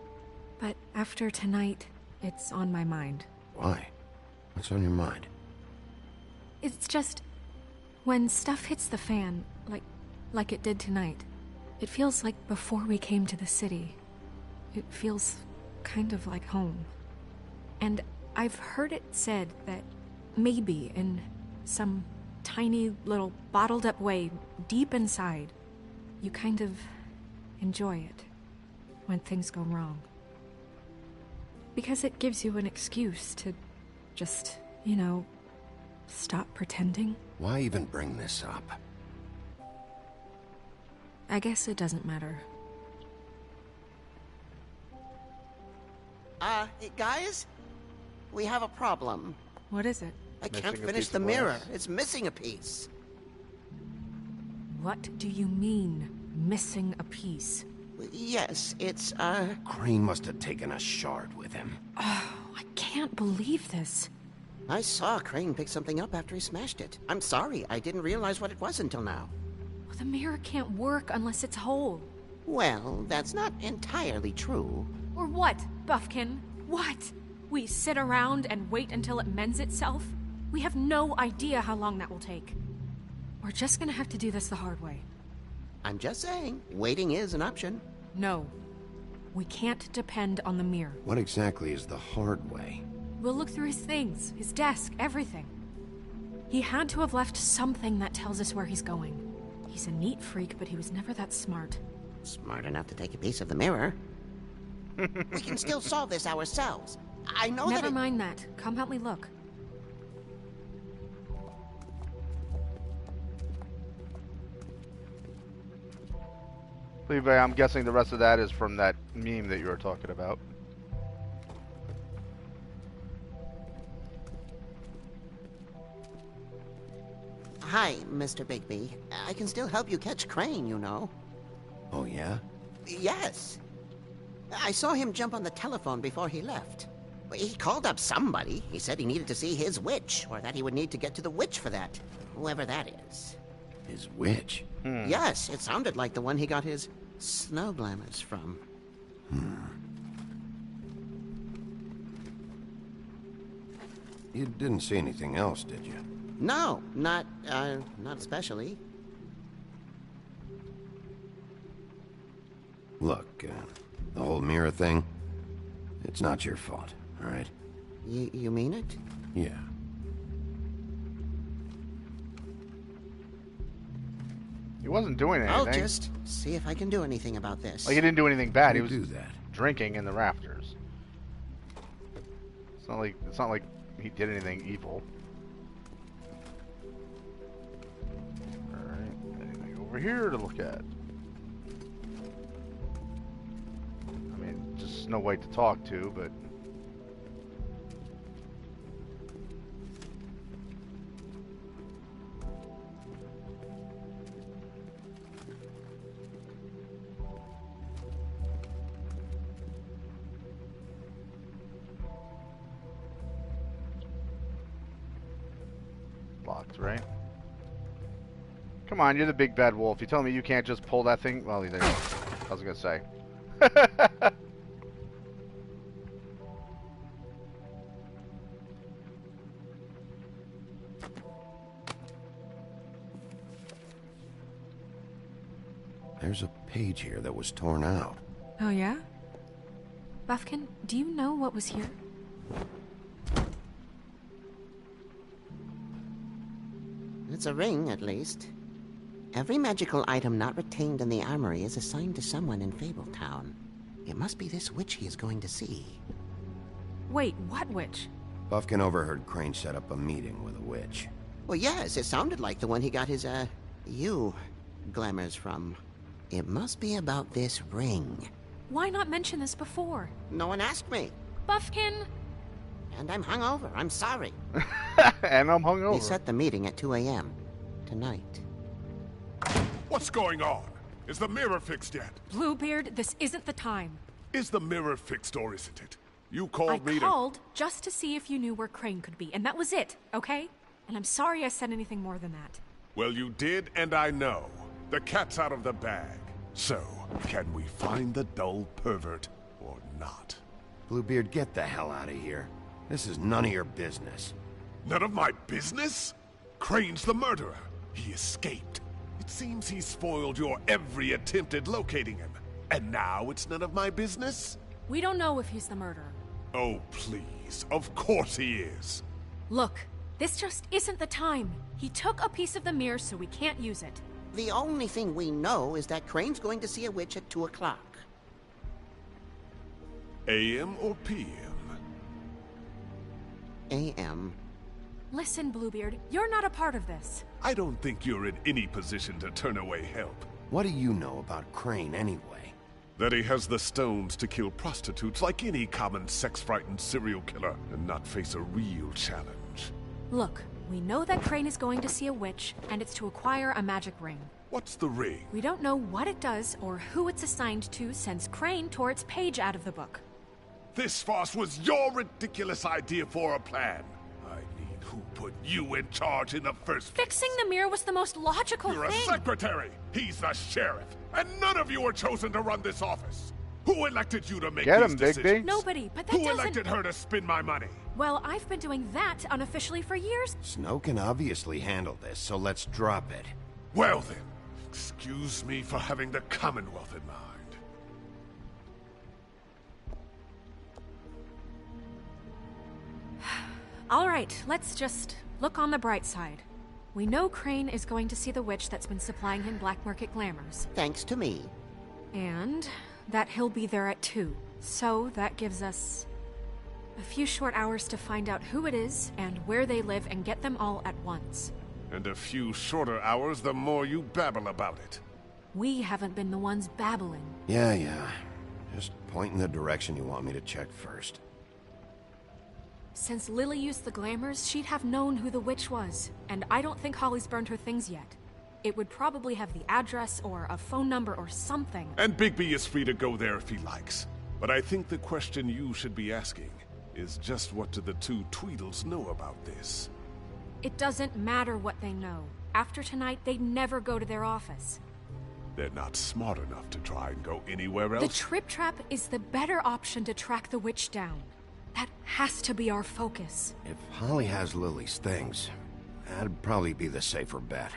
Speaker 6: but after tonight, it's on my mind.
Speaker 3: Why? What's on your mind?
Speaker 6: It's just... when stuff hits the fan, like it did tonight, it feels like before we came to the city. It feels kind of like home. And I've heard it said that maybe in some tiny little bottled up way deep inside, you kind of enjoy it when things go wrong. Because it gives you an excuse to just, stop pretending.
Speaker 3: Why even bring this up?
Speaker 6: I guess it doesn't matter.
Speaker 16: Guys? We have a problem.
Speaker 6: What is it?
Speaker 16: I
Speaker 1: Missing
Speaker 16: can't
Speaker 1: a
Speaker 16: finish
Speaker 1: piece
Speaker 16: the
Speaker 1: of
Speaker 16: mirror.
Speaker 1: glass.
Speaker 16: It's missing a piece.
Speaker 6: What do you mean, missing a piece?
Speaker 16: Yes, it's,
Speaker 3: Crane must have taken a shard with him.
Speaker 6: Oh, I can't believe this.
Speaker 16: I saw Crane pick something up after he smashed it. I'm sorry, I didn't realize what it was until now.
Speaker 6: Well, the mirror can't work unless it's whole.
Speaker 16: Well, that's not entirely true.
Speaker 6: Or what, Buffkin? What? We sit around and wait until it mends itself? We have no idea how long that will take. We're just gonna have to do this the hard way.
Speaker 16: I'm just saying, waiting is an option.
Speaker 6: No. We can't depend on the mirror.
Speaker 3: What exactly is the hard way?
Speaker 6: We'll look through his things, his desk, everything. He had to have left something that tells us where he's going. He's a neat freak, but he was never that smart.
Speaker 16: Smart enough to take a piece of the mirror. We can still solve this ourselves. I know
Speaker 6: Never mind that. Come help me look.
Speaker 1: Levi, I'm guessing the rest of that is from that meme that you were talking about.
Speaker 16: Hi, Mr. Bigby. I can still help you catch Crane, you know.
Speaker 3: Oh, yeah?
Speaker 16: Yes. I saw him jump on the telephone before he left. He called up somebody. He said he needed to see his witch, or that he would need to get to the witch for that. Whoever that is.
Speaker 3: His witch?
Speaker 16: Yes, it sounded like the one he got his snow glamours from.
Speaker 3: You didn't see anything else, did you?
Speaker 16: No, not especially.
Speaker 3: Look, the whole mirror thing, it's not your fault, all right?
Speaker 16: You mean it?
Speaker 3: Yeah.
Speaker 1: He wasn't doing anything.
Speaker 16: I'll just see if I can do anything about this.
Speaker 1: Like, he didn't do anything bad. He
Speaker 3: You
Speaker 1: was
Speaker 3: do that.
Speaker 1: drinking in the rafters. It's not like he did anything evil. Alright, anything over here to look at? I mean, just Snow White to talk to, but... locked, right? Come on, you're the big bad wolf. You telling me you can't just pull that thing? Well, there you go. I was gonna say.
Speaker 3: There's a page here that was torn out.
Speaker 6: Oh, yeah? Buffkin, do you know what was here?
Speaker 16: It's a ring, at least. Every magical item not retained in the armory is assigned to someone in Fabletown. It must be this witch he is going to see.
Speaker 6: Wait, what witch?
Speaker 3: Buffkin overheard Crane set up a meeting with a witch.
Speaker 16: Well, yes, it sounded like the one he got his, glamours from. It must be about this ring.
Speaker 6: Why not mention this before?
Speaker 16: No one asked me.
Speaker 6: Buffkin!
Speaker 16: And I'm hungover. I'm sorry.
Speaker 1: And I'm hungover.
Speaker 16: He set the meeting at 2 a.m. tonight.
Speaker 8: What's going on? Is the mirror fixed yet?
Speaker 6: Bluebeard, this isn't the time.
Speaker 8: Is the mirror fixed or isn't it? You called me
Speaker 6: I called just to see if you knew where Crane could be, and that was it, okay? And I'm sorry I said anything more than that.
Speaker 8: Well, you did, and I know. The cat's out of the bag. So, can we find the dull pervert or not?
Speaker 3: Bluebeard, get the hell out of here. This is none of your business.
Speaker 8: None of my business? Crane's the murderer. He escaped. It seems he spoiled your every attempt at locating him. And now it's none of my business?
Speaker 6: We don't know if he's the murderer.
Speaker 8: Oh, please. Of course he is.
Speaker 6: Look, this just isn't the time. He took a piece of the mirror, so we can't use it.
Speaker 16: The only thing we know is that Crane's going to see a witch at 2 o'clock.
Speaker 8: AM or PM?
Speaker 16: AM.
Speaker 6: Listen, Bluebeard, you're not a part of this.
Speaker 8: I don't think you're in any position to turn away help.
Speaker 3: What do you know about Crane anyway?
Speaker 8: That he has the stones to kill prostitutes like any common sex-frightened serial killer and not face a real challenge.
Speaker 6: Look, we know that Crane is going to see a witch, and it's to acquire a magic ring.
Speaker 8: What's the ring?
Speaker 6: We don't know what it does or who it's assigned to since Crane tore its page out of the book.
Speaker 8: This farce was your ridiculous idea for a plan. I need Who put you in charge in the first place?
Speaker 6: Fixing the mirror was the most logical
Speaker 8: You're
Speaker 6: thing.
Speaker 8: a secretary. He's the sheriff. And none of you were chosen to run this office. Who elected you to make
Speaker 1: Get
Speaker 8: these
Speaker 1: him, Big
Speaker 8: decisions?
Speaker 1: B.
Speaker 6: Nobody, but that
Speaker 8: Who
Speaker 6: doesn't...
Speaker 8: elected her to spend my money?
Speaker 6: Well, I've been doing that unofficially for years.
Speaker 3: Snow can obviously handle this, so let's drop it.
Speaker 8: Well then, excuse me for having the Commonwealth in mind.
Speaker 6: All right, let's just look on the bright side. We know Crane is going to see the witch that's been supplying him black market glamours.
Speaker 16: Thanks to me.
Speaker 6: And that he'll be there at 2. So that gives us a few short hours to find out who it is and where they live and get them all at once.
Speaker 8: And a few shorter hours the more you babble about it.
Speaker 6: We haven't been the ones babbling.
Speaker 3: Yeah. Just point in the direction you want me to check first.
Speaker 6: Since Lily used the glamours, she'd have known who the witch was. And I don't think Holly's burned her things yet. It would probably have the address or a phone number or something.
Speaker 8: And Bigby is free to go there if he likes. But I think the question you should be asking is just what do the two Tweedles know about this?
Speaker 6: It doesn't matter what they know. After tonight, they'd never go to their office.
Speaker 8: They're not smart enough to try and go anywhere else.
Speaker 6: The Trip Trap is the better option to track the witch down. That has to be our focus.
Speaker 3: If Holly has Lily's things, that'd probably be the safer bet.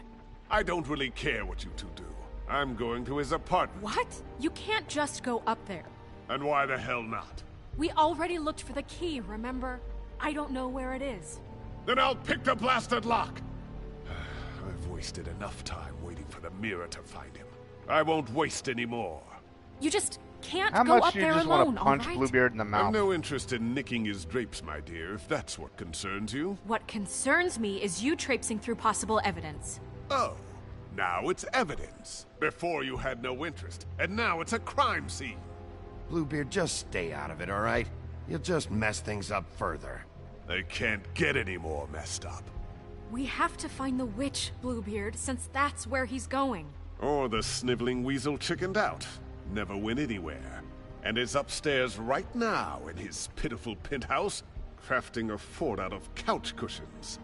Speaker 8: I don't really care what you two do. I'm going to his apartment.
Speaker 6: What? You can't just go up there.
Speaker 8: And why the hell not?
Speaker 6: We already looked for the key, remember? I don't know where it is.
Speaker 8: Then I'll pick the blasted lock! I've wasted enough time waiting for the mirror to find him. I won't waste any more.
Speaker 6: You just can't
Speaker 1: How
Speaker 6: go
Speaker 1: much
Speaker 6: up
Speaker 1: do you
Speaker 6: there
Speaker 1: just
Speaker 6: alone,
Speaker 1: want to punch
Speaker 6: all right?
Speaker 1: Bluebeard in the mouth?
Speaker 8: I've no interest in nicking his drapes, my dear, if that's what concerns you.
Speaker 6: What concerns me is you traipsing through possible evidence.
Speaker 8: Oh, now it's evidence. Before you had no interest, and now it's a crime scene.
Speaker 3: Bluebeard, just stay out of it, all right? You'll just mess things up further.
Speaker 8: They can't get any more messed up.
Speaker 6: We have to find the witch, Bluebeard, since that's where he's going.
Speaker 8: Or the sniveling weasel chickened out. Never went anywhere. And is upstairs right now in his pitiful penthouse, crafting a fort out of couch cushions.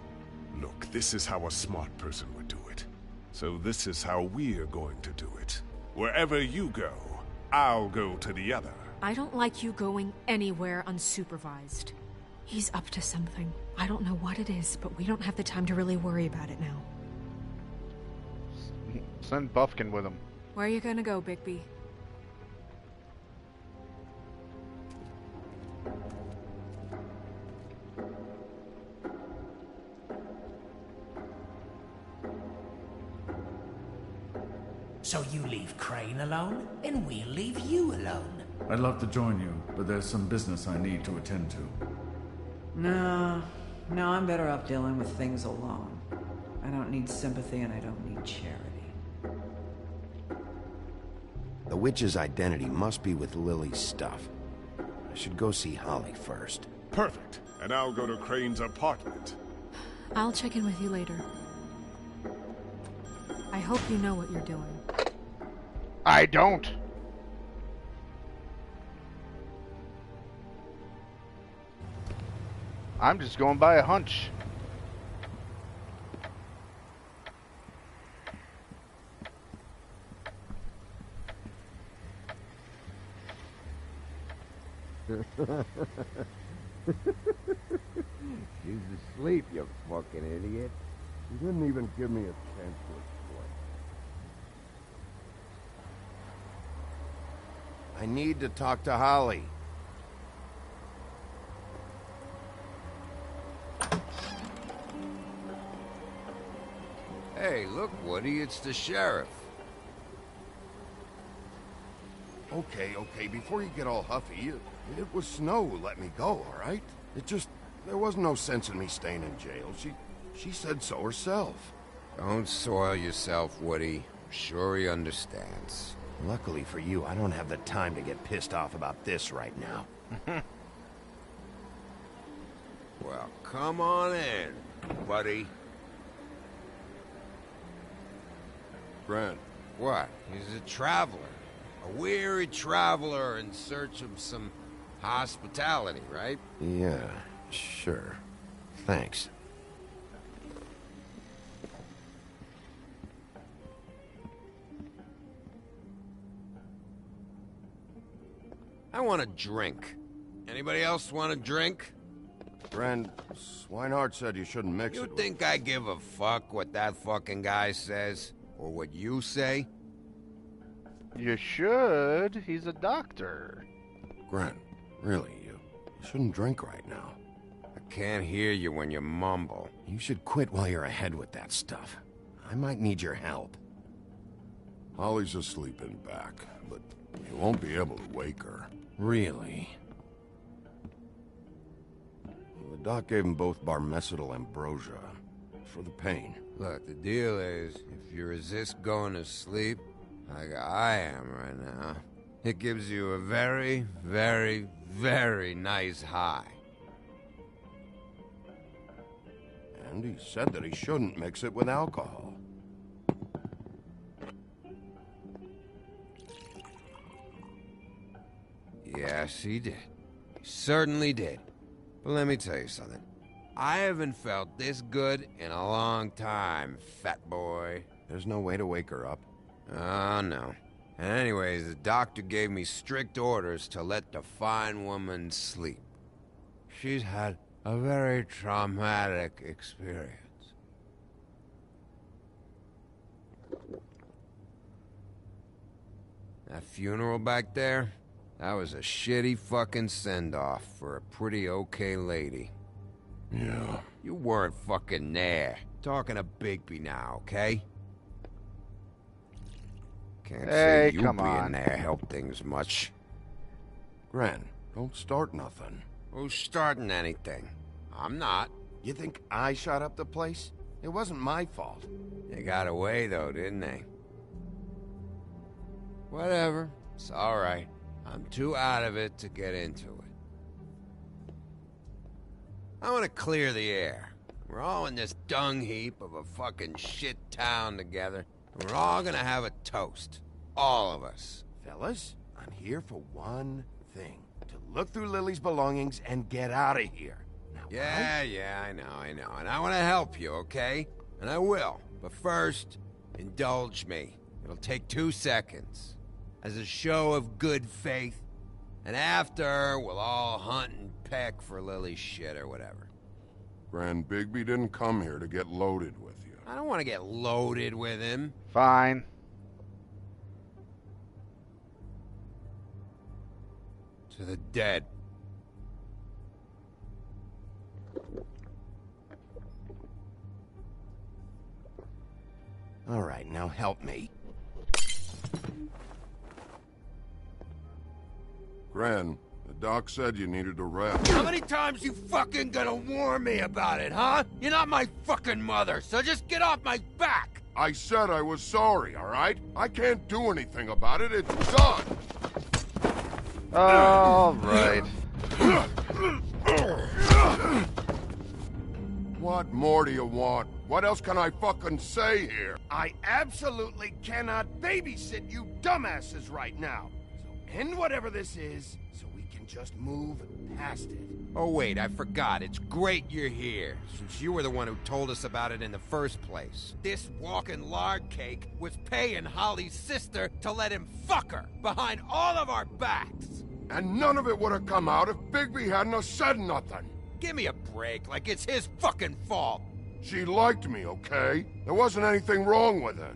Speaker 8: Look, this is how a smart person would do it. So this is how we're going to do it. Wherever you go, I'll go to the other.
Speaker 6: I don't like you going anywhere unsupervised. He's up to something. I don't know what it is, but we don't have the time to really worry about it now.
Speaker 1: Send Buffkin with him.
Speaker 6: Where are you gonna go, Bigby?
Speaker 14: So you leave Crane alone, and we'll leave you alone.
Speaker 10: I'd love to join you, but there's some business I need to attend to.
Speaker 12: No, I'm better off dealing with things alone. I don't need sympathy and I don't need charity.
Speaker 3: The witch's identity must be with Lily's stuff. I should go see Holly first.
Speaker 8: Perfect. And I'll go to Crane's apartment.
Speaker 6: I'll check in with you later. I hope you know what you're doing.
Speaker 1: I don't. I'm just going by a hunch.
Speaker 3: She's asleep, you fucking idiot. You didn't even give me a chance to explain. I need to talk to Holly.
Speaker 17: Hey, look, Woody, it's the sheriff.
Speaker 3: Okay, before you get all huffy, it was Snow who let me go, all right? There was no sense in me staying in jail. She said so herself.
Speaker 17: Don't soil yourself, Woody. I'm sure he understands.
Speaker 3: Luckily for you, I don't have the time to get pissed off about this right now.
Speaker 17: Well, come on in, buddy.
Speaker 3: Brent.
Speaker 17: What? He's a traveler. A weary traveler in search of some hospitality, right?
Speaker 3: Yeah, sure. Thanks.
Speaker 17: I want a drink. Anybody else want a drink?
Speaker 3: Friend, Swinehart said you shouldn't mix
Speaker 17: You
Speaker 3: it with...
Speaker 17: think I give a fuck what that fucking guy says? Or what you say?
Speaker 1: You should. He's a doctor.
Speaker 3: Gren, really, you shouldn't drink right now.
Speaker 17: I can't hear you when you mumble.
Speaker 3: You should quit while you're ahead with that stuff. I might need your help.
Speaker 18: Holly's asleep in back, but you won't be able to wake her.
Speaker 3: Really? The doc gave them both barmecidal ambrosia for the pain.
Speaker 17: Look, the deal is, if you resist going to sleep, like I am right now, it gives you a very, very, very nice high.
Speaker 3: And he said that he shouldn't mix it with alcohol.
Speaker 17: Yes, he did. He certainly did. But let me tell you something. I haven't felt this good in a long time, fat boy.
Speaker 3: There's no way to wake her up?
Speaker 17: Oh, no. And anyways, the doctor gave me strict orders to let the fine woman sleep. She's had a very traumatic experience. That funeral back there, that was a shitty fucking send-off for a pretty okay lady.
Speaker 18: Yeah.
Speaker 17: You weren't fucking there. Talking to Bigby now, okay? Can't say you being there helped things much.
Speaker 3: Gren, don't start nothing.
Speaker 17: Who's starting anything? I'm not.
Speaker 3: You think I shot up the place? It wasn't my fault.
Speaker 17: They got away, though, didn't they? Whatever. It's alright. I'm too out of it to get into it. I want to clear the air. We're all in this dung heap of a fucking shit town together, and we're all gonna have a toast. All of us.
Speaker 3: Fellas, I'm here for one thing. To look through Lily's belongings and get out of here. Now,
Speaker 17: Yeah, I know. And I want to help you, okay? And I will. But first, indulge me. It'll take 2 seconds. As a show of good faith. And after, we'll all hunt and peck for Lily's shit or whatever.
Speaker 18: Grand Bigby didn't come here to get loaded with you.
Speaker 17: I don't want to get loaded with him.
Speaker 1: Fine.
Speaker 17: To the dead.
Speaker 3: All right, now help me.
Speaker 18: Gran, the doc said you needed a rest.
Speaker 17: How many times you fucking gonna warn me about it, huh? You're not my fucking mother, so just get off my back!
Speaker 18: I said I was sorry, all right? I can't do anything about it. It's done.
Speaker 1: All right.
Speaker 18: What more do you want? What else can I fucking say here?
Speaker 3: I absolutely cannot babysit you dumbasses right now. So end whatever this is, so we can just move past it.
Speaker 17: Oh wait, I forgot. It's great you're here, since you were the one who told us about it in the first place. This walking lard cake was paying Holly's sister to let him fuck her behind all of our backs.
Speaker 18: And none of it would have come out if Bigby hadn't have said nothing.
Speaker 17: Give me a break, like it's his fucking fault.
Speaker 18: She liked me, okay? There wasn't anything wrong with it.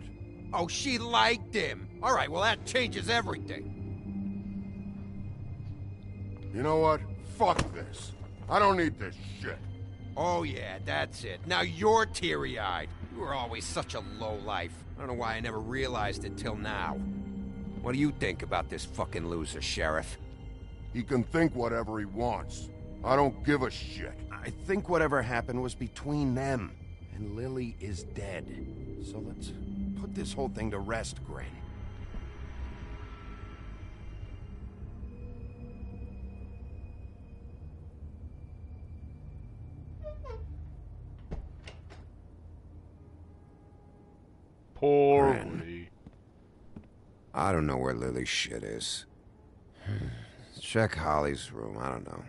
Speaker 17: Oh, she liked him. All right, well that changes everything.
Speaker 18: You know what? Fuck this. I don't need this shit.
Speaker 17: Oh yeah, that's it. Now you're teary-eyed. You were always such a lowlife. I don't know why I never realized it till now. What do you think about this fucking loser, Sheriff?
Speaker 18: He can think whatever he wants. I don't give a shit.
Speaker 3: I think whatever happened was between them. And Lily is dead. So let's put this whole thing to rest, Gren.
Speaker 1: Poor
Speaker 3: Gren.
Speaker 1: Woody.
Speaker 17: I don't know where Lily's shit is. Check Holly's room, I don't know.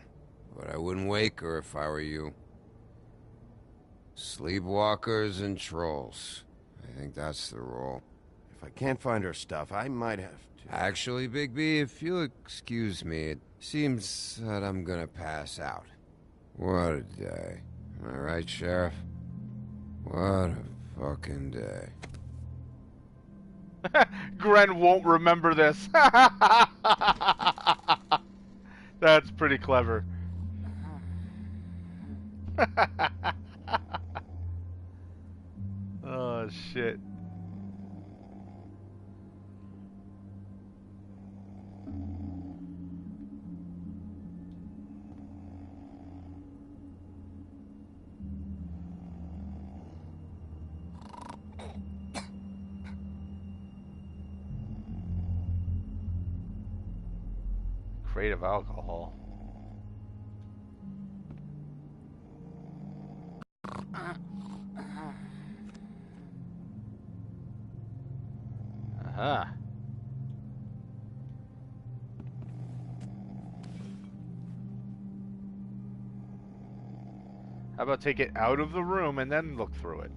Speaker 17: But I wouldn't wake her if I were you. Sleepwalkers and trolls. I think that's the rule.
Speaker 3: If I can't find her stuff, I might have to...
Speaker 17: Actually, Bigby, if you'll excuse me, it seems that I'm gonna pass out. What a day. Am I right, Sheriff? What a fucking day.
Speaker 1: Gren won't remember this. That's pretty clever. Oh, shit. Creative alcohol. Aha. How about take it out of the room and then look through it?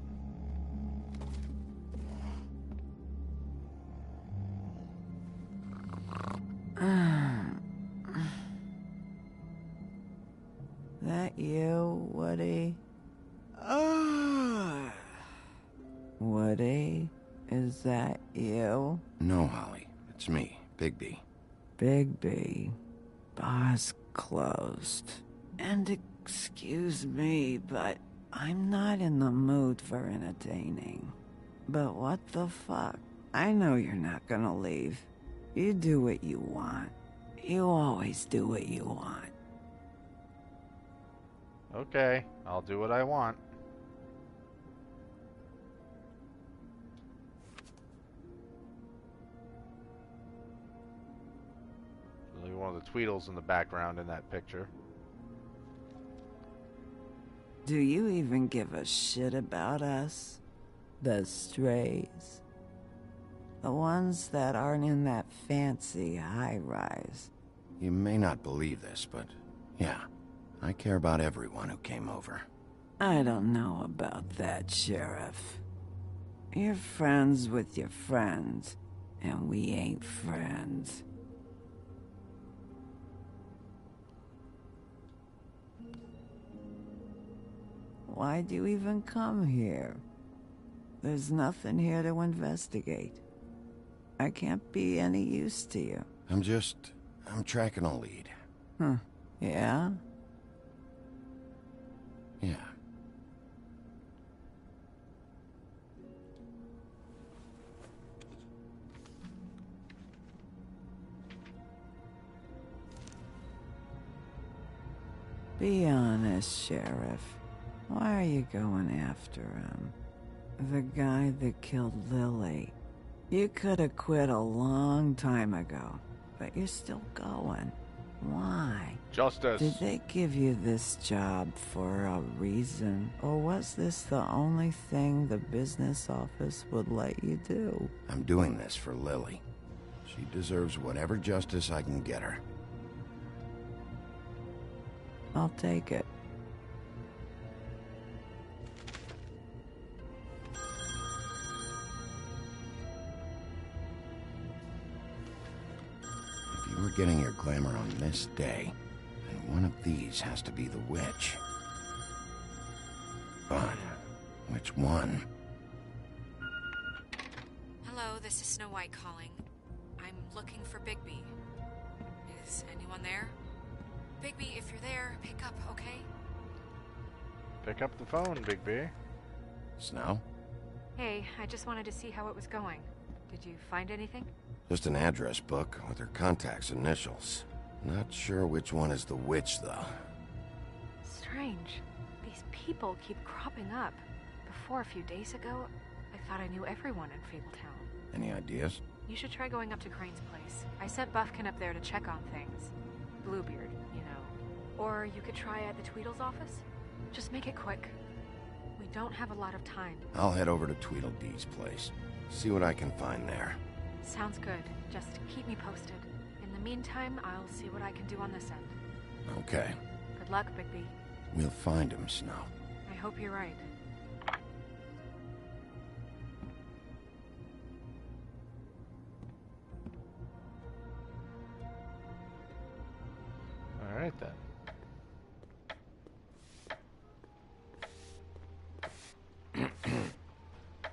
Speaker 12: That you, Woody? Woody? Is that you?
Speaker 3: No, Holly. It's me, Bigby.
Speaker 12: Bigby. Bar's closed. And excuse me, but I'm not in the mood for entertaining. But what the fuck? I know you're not gonna leave. You do what you want. You always do what you want.
Speaker 1: Okay, I'll do what I want. There's one of the Tweedles in the background in that picture.
Speaker 12: Do you even give a shit about us? The strays? The ones that aren't in that fancy high-rise.
Speaker 3: You may not believe this, but yeah, I care about everyone who came over.
Speaker 12: I don't know about that, Sheriff. You're friends with your friends, and we ain't friends. Why'd you even come here? There's nothing here to investigate. I can't be any use to you.
Speaker 3: I'm tracking a lead.
Speaker 12: Yeah?
Speaker 3: Yeah.
Speaker 12: Be honest, Sheriff. Why are you going after him? The guy that killed Lily. You could have quit a long time ago, but you're still going. Why?
Speaker 1: Justice.
Speaker 12: Did they give you this job for a reason? Or was this the only thing the business office would let you do?
Speaker 3: I'm doing this for Lily. She deserves whatever justice I can get her.
Speaker 12: I'll take it.
Speaker 3: If you were getting your glamour on this day, then one of these has to be the witch. But which one?
Speaker 6: Hello, this is Snow White calling. I'm looking for Bigby. Is anyone there? Bigby, if you're there, pick up, okay?
Speaker 1: Pick up the phone, Bigby.
Speaker 3: Snow?
Speaker 6: Hey, I just wanted to see how it was going. Did you find anything?
Speaker 3: Just an address book with her contact's initials. Not sure which one is the witch, though.
Speaker 6: Strange. These people keep cropping up. Before, a few days ago, I thought I knew everyone in Fabletown.
Speaker 3: Any ideas?
Speaker 6: You should try going up to Crane's place. I sent Buffkin up there to check on things. Bluebeard, you know. Or you could try at the Tweedle's office. Just make it quick. We don't have a lot of time.
Speaker 3: I'll head over to Tweedledee's place. See what I can find there.
Speaker 6: Sounds good. Just keep me posted. In the meantime, I'll see what I can do on this end.
Speaker 3: Okay.
Speaker 6: Good luck, Bigby.
Speaker 3: We'll find him, Snow.
Speaker 6: I hope you're right.
Speaker 1: Alright then.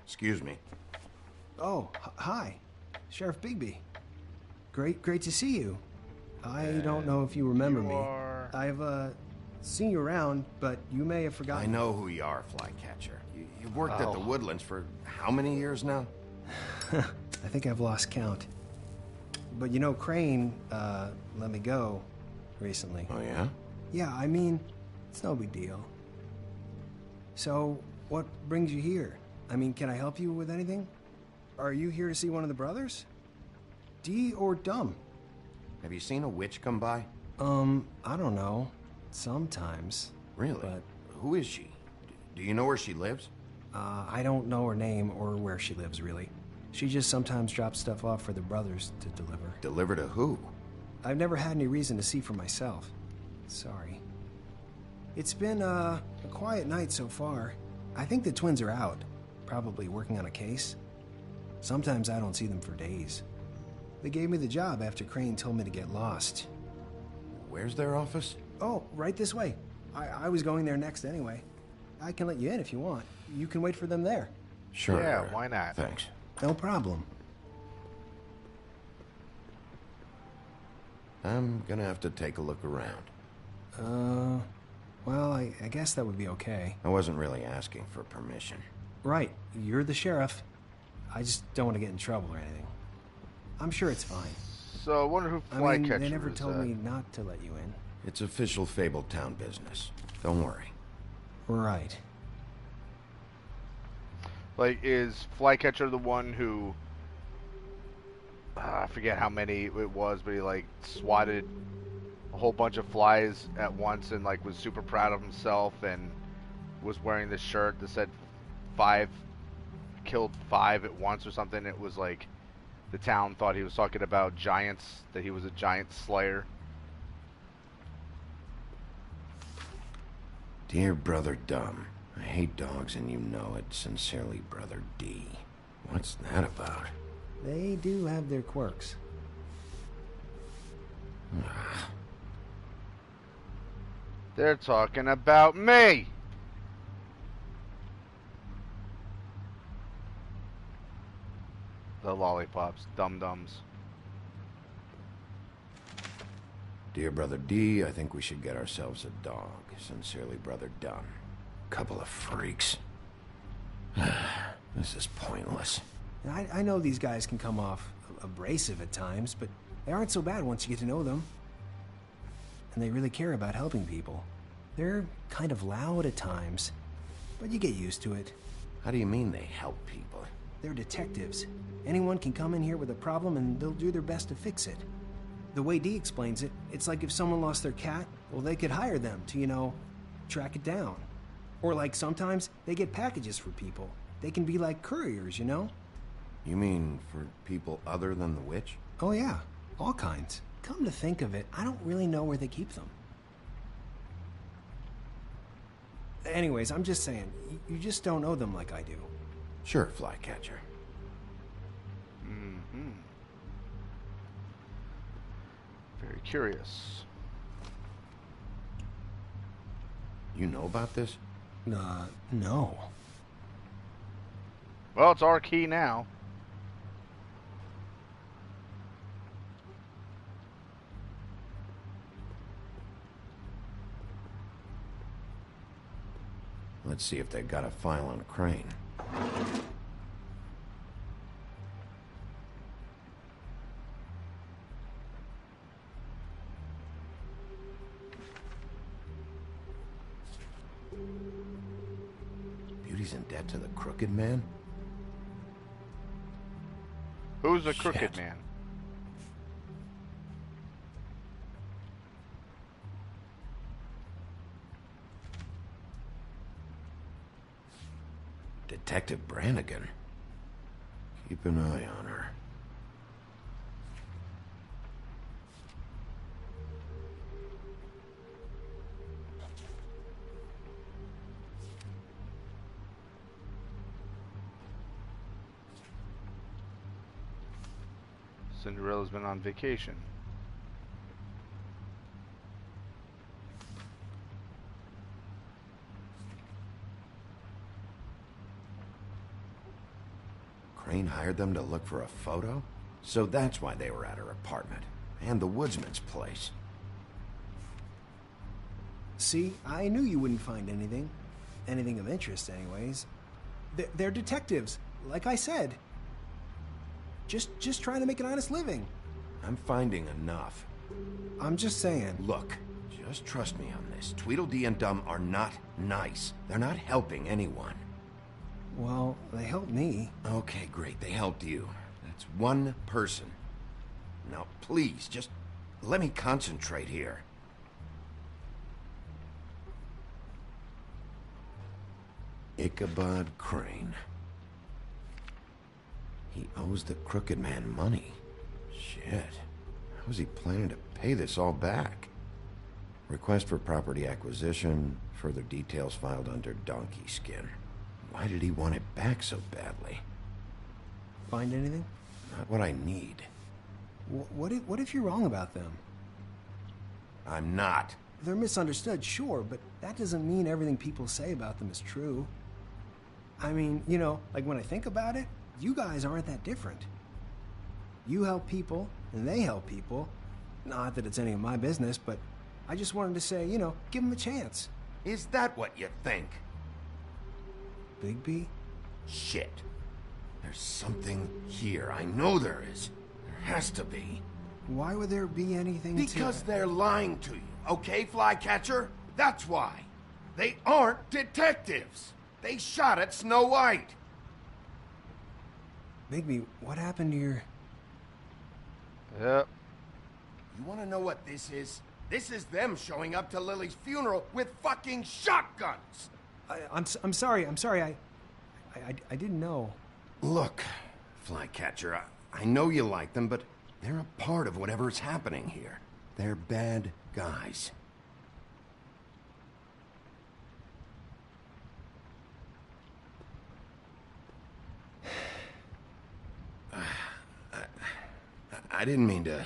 Speaker 3: Excuse me.
Speaker 19: Oh, hi. Sheriff Bigby. Great to see you. I don't know if you remember me. I've, seen you around, but you may have forgotten.
Speaker 3: I know who you are, Flycatcher. You've worked at the Woodlands for how many years now?
Speaker 19: I think I've lost count. But you know, Crane, let me go recently.
Speaker 3: Oh, yeah?
Speaker 19: Yeah, I mean, it's no big deal. So, what brings you here? I mean, can I help you with anything? Are you here to see one of the brothers? D or Dumb?
Speaker 3: Have you seen a witch come by?
Speaker 19: I don't know. Sometimes.
Speaker 3: Really?
Speaker 19: But
Speaker 3: who is she? Do you know where she lives?
Speaker 19: I don't know her name or where she lives, really. She just sometimes drops stuff off for the brothers to deliver.
Speaker 3: Deliver to who?
Speaker 19: I've never had any reason to see for myself. Sorry. It's been, a quiet night so far. I think the twins are out. Probably working on a case. Sometimes I don't see them for days. They gave me the job after Crane told me to get lost.
Speaker 3: Where's their office?
Speaker 19: Oh, right this way. I was going there next anyway. I can let you in if you want. You can wait for them there.
Speaker 3: Sure.
Speaker 1: Yeah, why not?
Speaker 3: Thanks.
Speaker 19: No problem.
Speaker 3: I'm gonna have to take a look around.
Speaker 19: Well, I guess that would be okay.
Speaker 3: I wasn't really asking for permission.
Speaker 19: Right, you're the sheriff. I just don't want to get in trouble or anything. I'm sure it's fine.
Speaker 1: So I wonder who Flycatcher is.
Speaker 19: They never told me not to let you in.
Speaker 3: It's official Fabletown business. Don't worry.
Speaker 19: Right.
Speaker 1: Like, is Flycatcher the one who... I forget how many it was, but he, like, swatted a whole bunch of flies at once and, like, was super proud of himself and was wearing this shirt that said killed 5 at once or something. It was, like, the town thought he was talking about giants, that he was a giant slayer.
Speaker 3: Dear Brother Dumb, I hate dogs and you know it. Sincerely, Brother D. What's that about?
Speaker 19: They do have their quirks.
Speaker 1: They're talking about me! The lollipops, dum-dums.
Speaker 3: Dear Brother D, I think we should get ourselves a dog. Sincerely, Brother Dumb. Couple of freaks. This is pointless.
Speaker 19: I know these guys can come off abrasive at times, but they aren't so bad once you get to know them. And they really care about helping people. They're kind of loud at times, but you get used to it.
Speaker 3: How do you mean they help people?
Speaker 19: They're detectives. Anyone can come in here with a problem and they'll do their best to fix it. The way Dee explains it, it's like if someone lost their cat, well, they could hire them to, you know, track it down. Or like sometimes they get packages for people. They can be like couriers, you know?
Speaker 3: You mean for people other than the witch?
Speaker 19: Oh yeah, all kinds. Come to think of it, I don't really know where they keep them. Anyways, I'm just saying, you just don't know them like I do.
Speaker 3: Sure, Flycatcher.
Speaker 1: Mm-hmm. Very curious.
Speaker 3: You know about this?
Speaker 19: No.
Speaker 1: Well, it's our key now.
Speaker 3: Let's see if they got a file on Crane. Beauty's in debt to the Crooked Man?
Speaker 1: Who's the Crooked Man?
Speaker 3: Detective Brannigan. Keep an eye on her.
Speaker 1: Cinderella's been on vacation.
Speaker 3: Crane hired them to look for a photo? So that's why they were at her apartment. And the woodsman's place.
Speaker 19: See, I knew you wouldn't find anything. Anything of interest, anyways. They're detectives, like I said. Just trying to make an honest living.
Speaker 3: I'm finding enough.
Speaker 19: I'm just saying.
Speaker 3: Look, just trust me on this. Tweedledee and Dum are not nice. They're not helping anyone.
Speaker 19: Well, they helped me.
Speaker 3: Okay, great. They helped you. That's one person. Now, please, just let me concentrate here. Ichabod Crane. He owes the Crooked Man money. Shit. How is he planning to pay this all back? Request for property acquisition. Further details filed under donkey skin. Why did he want it back so badly?
Speaker 19: Find anything?
Speaker 3: Not what I need.
Speaker 19: What if you're wrong about them?
Speaker 3: I'm not.
Speaker 19: They're misunderstood, sure, but that doesn't mean everything people say about them is true. I mean, you know, like when I think about it, you guys aren't that different. You help people, and they help people. Not that it's any of my business, but I just wanted to say, you know, give them a chance.
Speaker 3: Is that what you think?
Speaker 19: Bigby?
Speaker 3: Shit. There's something here. I know there is. There has to be.
Speaker 19: Why would there be anything
Speaker 3: Because they're lying to you, okay, Flycatcher? That's why. They aren't detectives. They shot at Snow White.
Speaker 19: Bigby, what happened to your...
Speaker 1: Yep.
Speaker 3: You want to know what this is? This is them showing up to Lily's funeral with fucking shotguns.
Speaker 19: I'm sorry. I didn't know.
Speaker 3: Look, Flycatcher, I know you like them, but they're a part of whatever's happening here. They're bad guys. I didn't mean to...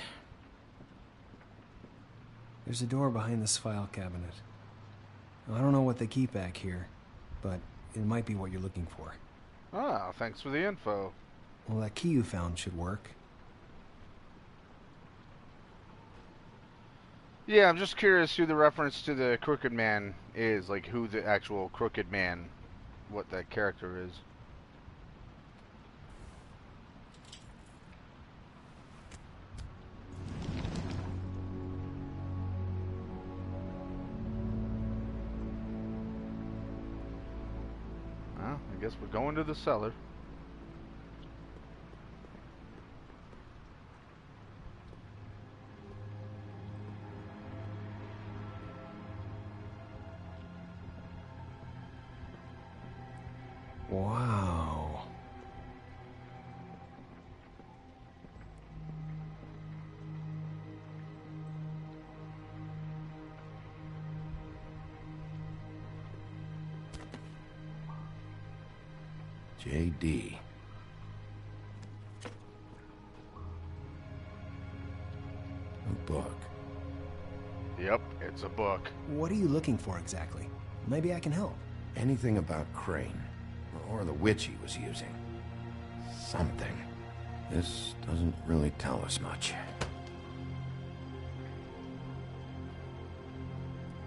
Speaker 19: There's a door behind this file cabinet. I don't know what they keep back here, but it might be what you're looking for.
Speaker 1: Ah, thanks for the info.
Speaker 19: Well, that key you found should work.
Speaker 1: Yeah, I'm just curious who the reference to the Crooked Man is, like who the actual Crooked Man, what that character is. Well, I guess we're going to the cellar.
Speaker 19: Wow.
Speaker 3: J.D. A book.
Speaker 1: Yep, it's a book.
Speaker 19: What are you looking for exactly? Maybe I can help.
Speaker 3: Anything about Crane, or the witch he was using. Something. This doesn't really tell us much.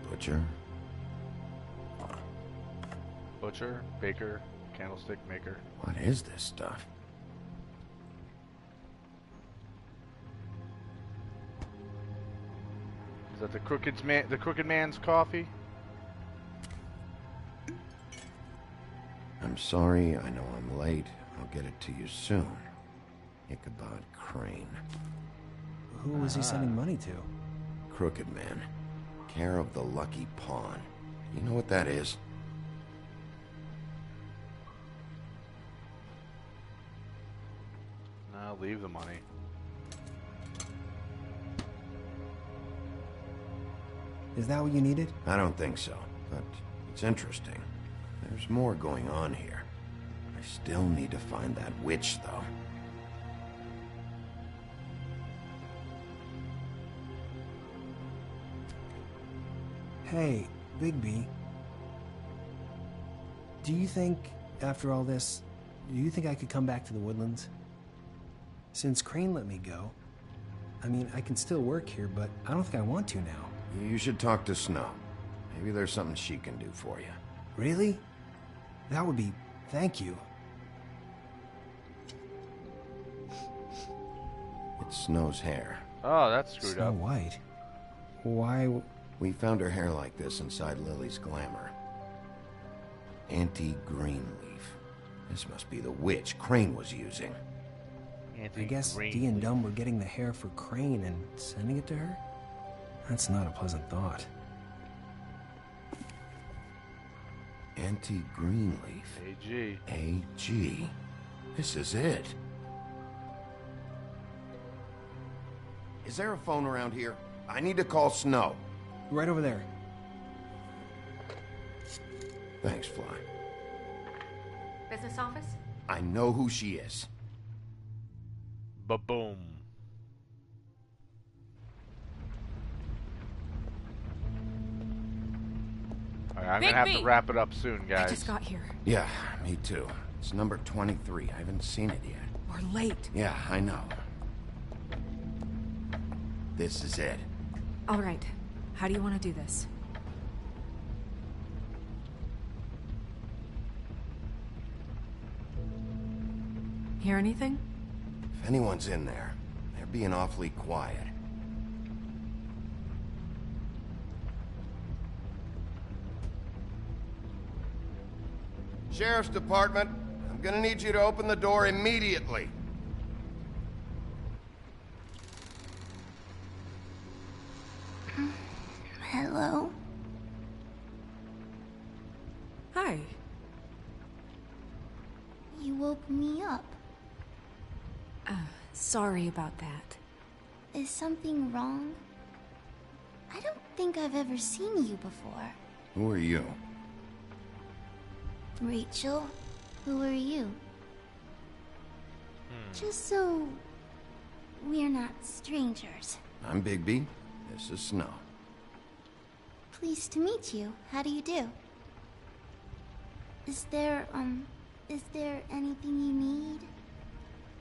Speaker 3: Butcher?
Speaker 1: Butcher, baker, candlestick maker.
Speaker 3: What is this stuff?
Speaker 1: Is that the Crooked Man's coffee?
Speaker 3: I'm sorry, I know I'm late. I'll get it to you soon. Ichabod Crane.
Speaker 19: Who was he sending money to?
Speaker 3: Crooked Man. Care of the Lucky Pawn. You know what that is?
Speaker 1: No, leave the money.
Speaker 19: Is that what you needed?
Speaker 3: I don't think so, but it's interesting. There's more going on here. I still need to find that witch, though.
Speaker 19: Hey, Bigby. Do you think, after all this, do you think I could come back to the Woodlands? Since Crane let me go, I mean, I can still work here, but I don't think I want to now.
Speaker 3: You should talk to Snow. Maybe there's something she can do for you.
Speaker 19: Really? That would be... thank you.
Speaker 3: It's Snow's hair.
Speaker 1: Oh, that's screwed
Speaker 19: Snow
Speaker 1: up.
Speaker 19: White? Why...
Speaker 3: We found her hair like this inside Lily's glamour. Anti-Greenleaf. This must be the witch Crane was using.
Speaker 19: I guess Dee and Dumb were getting the hair for Crane and sending it to her? That's not a pleasant thought.
Speaker 3: Anti-Greenleaf.
Speaker 1: AG.
Speaker 3: AG. This is it. Is there a phone around here? I need to call Snow.
Speaker 19: Right over there.
Speaker 3: Thanks, Fly.
Speaker 6: Business office?
Speaker 3: I know who she is.
Speaker 1: Ba-boom. Alright, I'm gonna have to wrap it up soon, guys.
Speaker 6: I just got here.
Speaker 3: Yeah, me too. It's number 23. I haven't seen it yet.
Speaker 6: We're late.
Speaker 3: Yeah, I know. This is it.
Speaker 6: All right. How do you want to do this? Hear anything?
Speaker 3: If anyone's in there, they're being awfully quiet. Sheriff's Department, I'm gonna need you to open the door immediately.
Speaker 20: Hello?
Speaker 6: Hi.
Speaker 20: You woke me up.
Speaker 6: Sorry about that.
Speaker 20: Is something wrong? I don't think I've ever seen you before.
Speaker 3: Who are you?
Speaker 20: Rachel, who are you? Just so we're not strangers.
Speaker 3: I'm Bigby. This is Snow.
Speaker 20: Pleased to meet you. How do you do? Is there anything you need?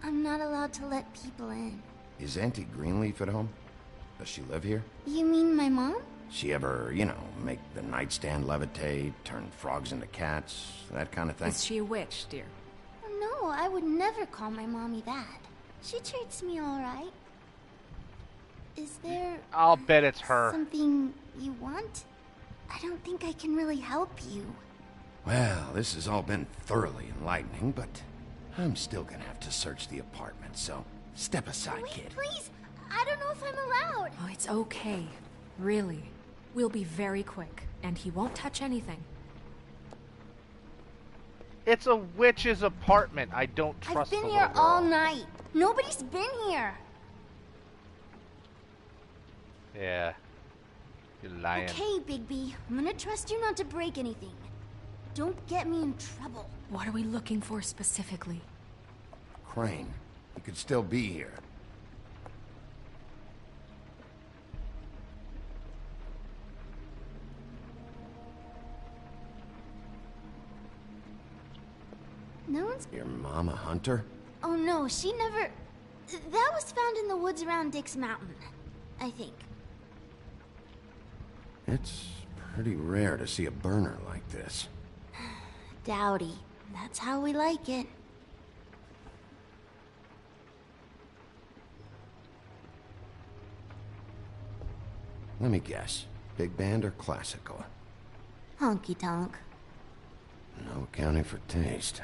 Speaker 20: I'm not allowed to let people in.
Speaker 3: Is Auntie Greenleaf at home? Does she live here?
Speaker 20: You mean my mom?
Speaker 3: She ever, make the nightstand levitate, turn frogs into cats, that kind of thing?
Speaker 6: Is she a witch, dear?
Speaker 20: No, I would never call my mommy that. She treats me all right. Is there...
Speaker 1: I'll bet it's her.
Speaker 20: Something you want? I don't think I can really help you.
Speaker 3: Well, this has all been thoroughly enlightening, but I'm still gonna have to search the apartment, so step aside, kid.
Speaker 20: Please! I don't know if I'm allowed!
Speaker 6: Oh, it's okay. Really. We'll be very quick, and he won't touch anything.
Speaker 1: It's a witch's apartment. I don't trust
Speaker 20: I've been
Speaker 1: the
Speaker 20: here
Speaker 1: little girl.
Speaker 20: all night. Nobody's been here.
Speaker 1: Yeah. You're lying.
Speaker 20: Okay, Bigby. I'm gonna trust you not to break anything. Don't get me in trouble.
Speaker 6: What are we looking for specifically?
Speaker 3: Crane. He could still be here.
Speaker 20: No one's...
Speaker 3: Your mom a hunter?
Speaker 20: Oh no, she never... That was found in the woods around Dick's Mountain, I think.
Speaker 3: It's pretty rare to see a burner like this.
Speaker 20: Dowdy. That's how we like it.
Speaker 3: Let me guess. Big band or classical?
Speaker 20: Honky tonk.
Speaker 3: No accounting for taste.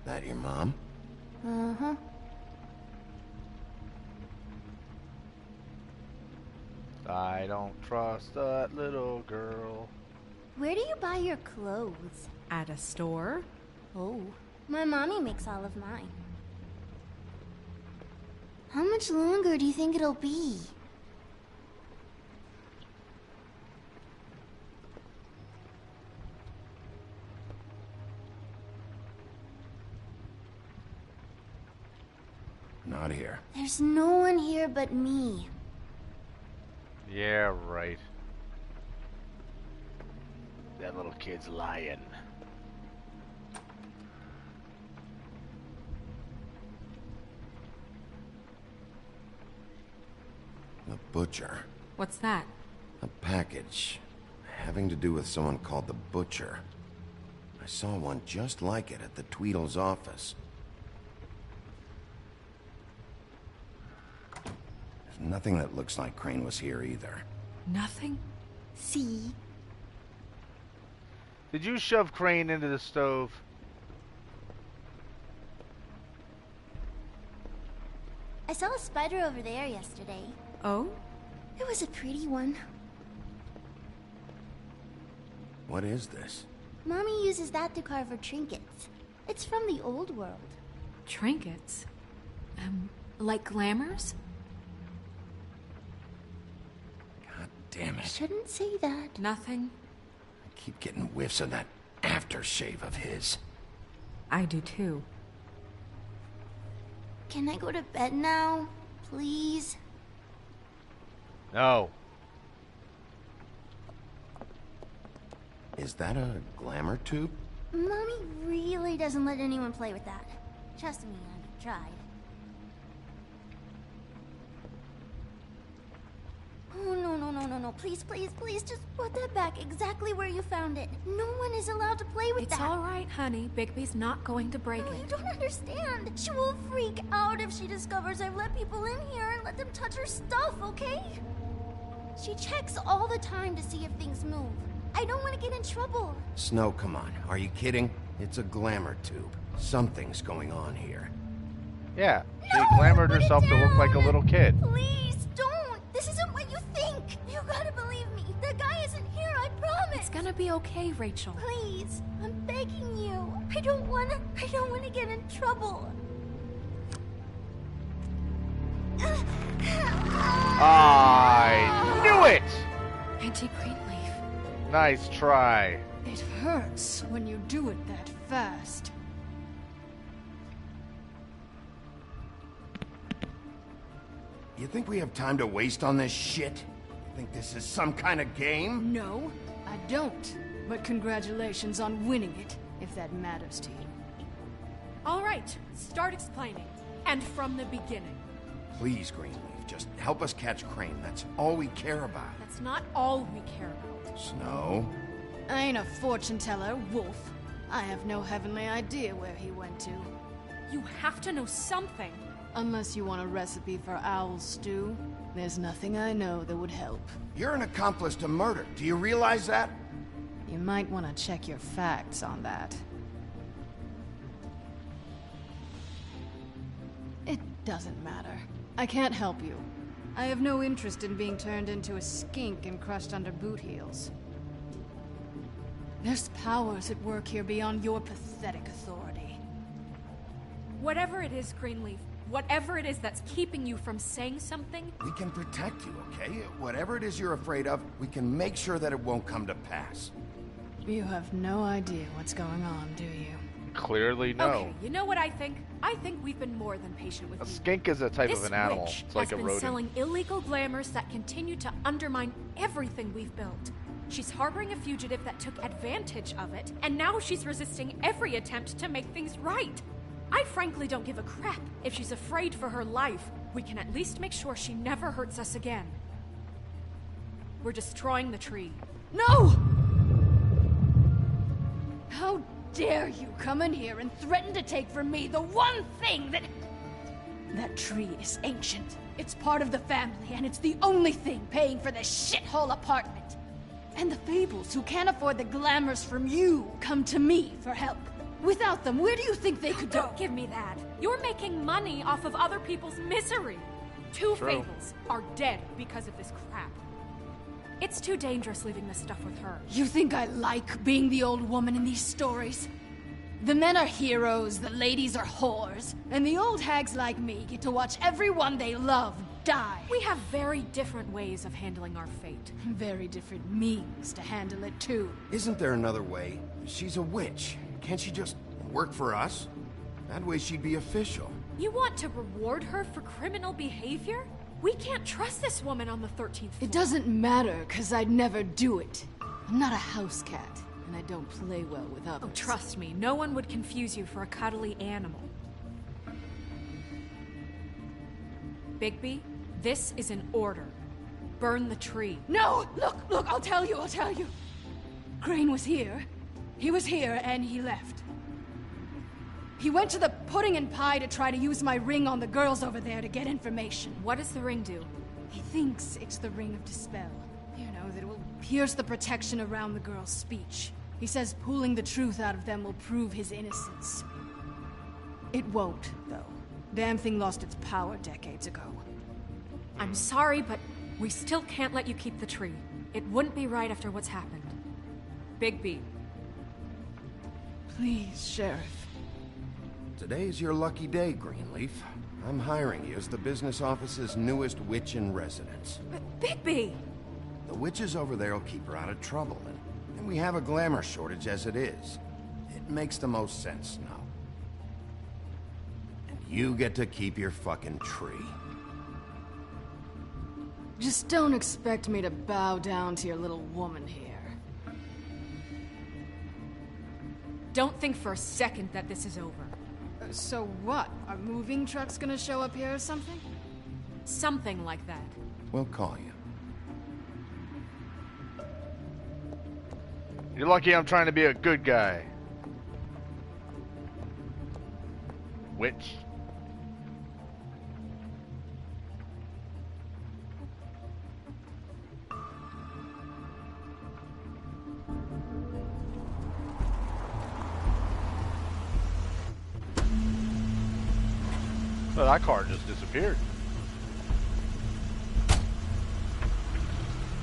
Speaker 3: That your mom?
Speaker 20: Uh-huh.
Speaker 1: I don't trust that little girl.
Speaker 20: Where do you buy your clothes?
Speaker 6: At a store?
Speaker 20: Oh, my mommy makes all of mine. How much longer do you think it'll be?
Speaker 3: Not here.
Speaker 20: There's no one here but me.
Speaker 1: Yeah, right. That little kid's lying.
Speaker 3: Butcher.
Speaker 6: What's that?
Speaker 3: A package having to do with someone called the Butcher. I saw one just like it at the Tweedle's office. There's nothing that looks like Crane was here either.
Speaker 6: Nothing?
Speaker 20: See?
Speaker 1: Did you shove Crane into the stove?
Speaker 20: I saw a spider over there yesterday.
Speaker 6: Oh?
Speaker 20: It was a pretty one.
Speaker 3: What is this?
Speaker 20: Mommy uses that to carve her trinkets. It's from the old world.
Speaker 6: Trinkets? Like glamours?
Speaker 3: God damn it.
Speaker 20: Shouldn't say that.
Speaker 6: Nothing.
Speaker 3: I keep getting whiffs of that aftershave of his.
Speaker 6: I do too.
Speaker 20: Can I go to bed now? Please?
Speaker 1: No.
Speaker 3: Is that a glamour tube?
Speaker 20: Mommy really doesn't let anyone play with that. Trust me, I've tried. Oh, no. Please, just put that back exactly where you found it. No one is allowed to play with that.
Speaker 6: It's all right, honey. Bigby's not going to break
Speaker 20: No,
Speaker 6: it.
Speaker 20: you don't understand. She will freak out if she discovers I've let people in here and let them touch her stuff, okay? She checks all the time to see if things move. I don't want to get in trouble.
Speaker 3: Snow, come on. Are you kidding? It's a glamour tube. Something's going on here.
Speaker 1: Yeah, she glamored herself to look like a little kid.
Speaker 20: Please, don't. This isn't what you think. You gotta believe me. The guy isn't here, I promise.
Speaker 6: It's gonna be okay, Rachel.
Speaker 20: Please, I'm begging you. I don't wanna get in trouble.
Speaker 1: I knew it!
Speaker 11: Auntie Greenleaf.
Speaker 1: Nice try.
Speaker 11: It hurts when you do it that fast.
Speaker 3: You think we have time to waste on this shit? You think this is some kind of game?
Speaker 11: No, I don't. But congratulations on winning it, if that matters to you.
Speaker 6: All right, start explaining. And from the beginning.
Speaker 3: Please, Greenleaf, just help us catch Crane. That's all we care about.
Speaker 6: That's not all we care about.
Speaker 3: Snow?
Speaker 11: I ain't a fortune teller, Wolf. I have no heavenly idea where he went to.
Speaker 6: You have to know something.
Speaker 11: Unless you want a recipe for owl stew, there's nothing I know that would help.
Speaker 3: You're an accomplice to murder. Do you realize that?
Speaker 11: You might want to check your facts on that. It doesn't matter. I can't help you. I have no interest in being turned into a skink and crushed under boot heels. There's powers at work here beyond your pathetic authority.
Speaker 6: Whatever it is, Greenleaf, whatever it is that's keeping you from saying something...
Speaker 3: We can protect you, okay? Whatever it is you're afraid of, we can make sure that it won't come to pass.
Speaker 11: You have no idea what's going on, do you?
Speaker 1: Clearly no.
Speaker 6: Okay, you know what I think? I think we've been more than patient with you.
Speaker 1: A skink is a type
Speaker 6: This
Speaker 1: of an animal.
Speaker 6: witch
Speaker 1: It's like
Speaker 6: has
Speaker 1: a
Speaker 6: been
Speaker 1: rodent.
Speaker 6: selling illegal glamours that continue to undermine everything we've built. She's harboring a fugitive that took advantage of it, and now she's resisting every attempt to make things right. I frankly don't give a crap if she's afraid for her life. We can at least make sure she never hurts us again. We're destroying the tree.
Speaker 11: No! How dare you come in here and threaten to take from me the one thing that... That tree is ancient. It's part of the family, and it's the only thing paying for this shithole apartment. And the Fables, who can't afford the glamours from you, come to me for help. Without them, where do you think they could go?
Speaker 6: Don't give me that. You're making money off of other people's misery. Two
Speaker 1: True.
Speaker 6: Fables are dead because of this crap. It's too dangerous leaving this stuff with her.
Speaker 11: You think I like being the old woman in these stories? The men are heroes, the ladies are whores, and the old hags like me get to watch everyone they love die.
Speaker 6: We have very different ways of handling our fate.
Speaker 11: Very different means to handle it, too.
Speaker 3: Isn't there another way? She's a witch. Can't she just work for us? That way she'd be official.
Speaker 6: You want to reward her for criminal behavior? We can't trust this woman on the 13th floor.
Speaker 11: It doesn't matter, because I'd never do it. I'm not a house cat, and I don't play well with others.
Speaker 6: Oh, trust me, no one would confuse you for a cuddly animal. Bigby, this is an order. burn the tree.
Speaker 11: No! Look, I'll tell you. Crane was here. He was here, and he left. He went to the pudding and pie to try to use my ring on the girls over there to get information.
Speaker 6: What does the ring do?
Speaker 11: He thinks it's the ring of dispel. You know, that it will pierce the protection around the girls' speech. He says pulling the truth out of them will prove his innocence. It won't, though. Damn thing lost its power decades ago.
Speaker 6: I'm sorry, but we still can't let you keep the tree. It wouldn't be right after what's happened. Bigby.
Speaker 11: Please, Sheriff.
Speaker 3: Today's your lucky day, Greenleaf. I'm hiring you as the business office's newest witch in residence.
Speaker 6: Bigby!
Speaker 3: The witches over there will keep her out of trouble, and we have a glamour shortage as it is. It makes the most sense now. And you get to keep your fucking tree.
Speaker 11: Just don't expect me to bow down to your little woman here.
Speaker 6: Don't think for a second that this is over.
Speaker 11: So what? Are moving trucks gonna show up here or something?
Speaker 6: Something like that.
Speaker 3: We'll call you.
Speaker 1: You're lucky I'm trying to be a good guy. Witch. Well, that car just disappeared.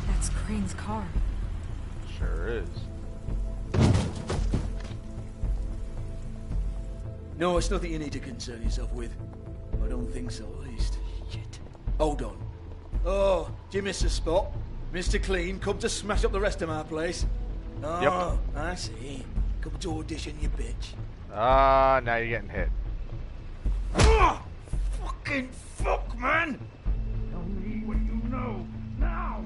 Speaker 6: That's Crane's car.
Speaker 1: Sure is.
Speaker 7: No, it's nothing you need to concern yourself with. I don't think so, at least. Shit. Hold on. Oh, do you miss a spot? Mr. Clean, come to smash up the rest of my place. Oh,
Speaker 1: Yep.
Speaker 7: I see. Come to audition, you bitch.
Speaker 1: Ah, now you're getting hit.
Speaker 7: Fucking fuck, man! Tell me what you know, now!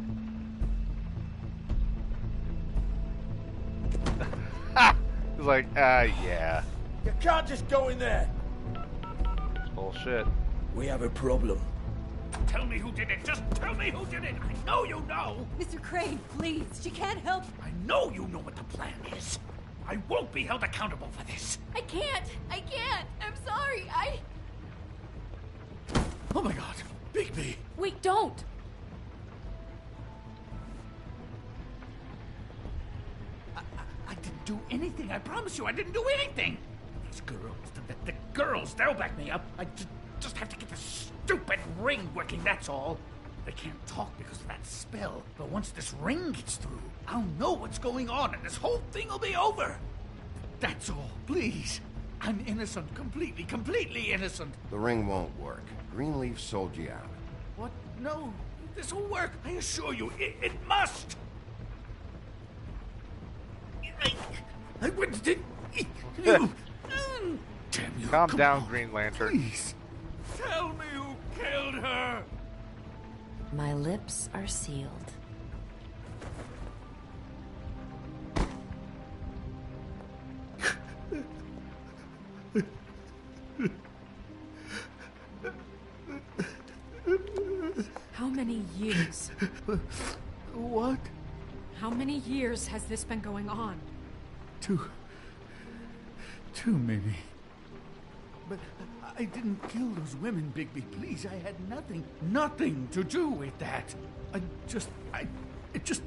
Speaker 1: He's like, yeah.
Speaker 7: You can't just go in there!
Speaker 1: Bullshit.
Speaker 7: We have a problem.
Speaker 2: Tell me who did it. Just tell me who did it. I know you know.
Speaker 12: Mr. Crane, please. She can't help.
Speaker 2: I know you know what the plan is. I won't be held accountable for this.
Speaker 11: I can't. I'm sorry.
Speaker 7: Oh my god. Bigby.
Speaker 6: Wait, don't!
Speaker 2: I didn't do anything. I promise you, I didn't do anything. These girls, the girls, they'll back me up. I just have to get this stupid ring working, that's all. They can't talk because of that spell. But once this ring gets through, I'll know what's going on and this whole thing will be over. That's all, please. I'm innocent, completely innocent.
Speaker 3: The ring won't work. Greenleaf sold you out.
Speaker 2: What? No, this will work. I assure you, it must. I wouldn't. You. Damn you.
Speaker 1: Calm down,
Speaker 2: on.
Speaker 1: Green Lantern.
Speaker 2: Please. Tell me who killed her.
Speaker 13: My lips are sealed.
Speaker 6: How many years?
Speaker 7: What?
Speaker 6: How many years has this been going on?
Speaker 10: Too many.
Speaker 2: But I didn't kill those women, Bigby. Please, I had nothing to do with that. It just...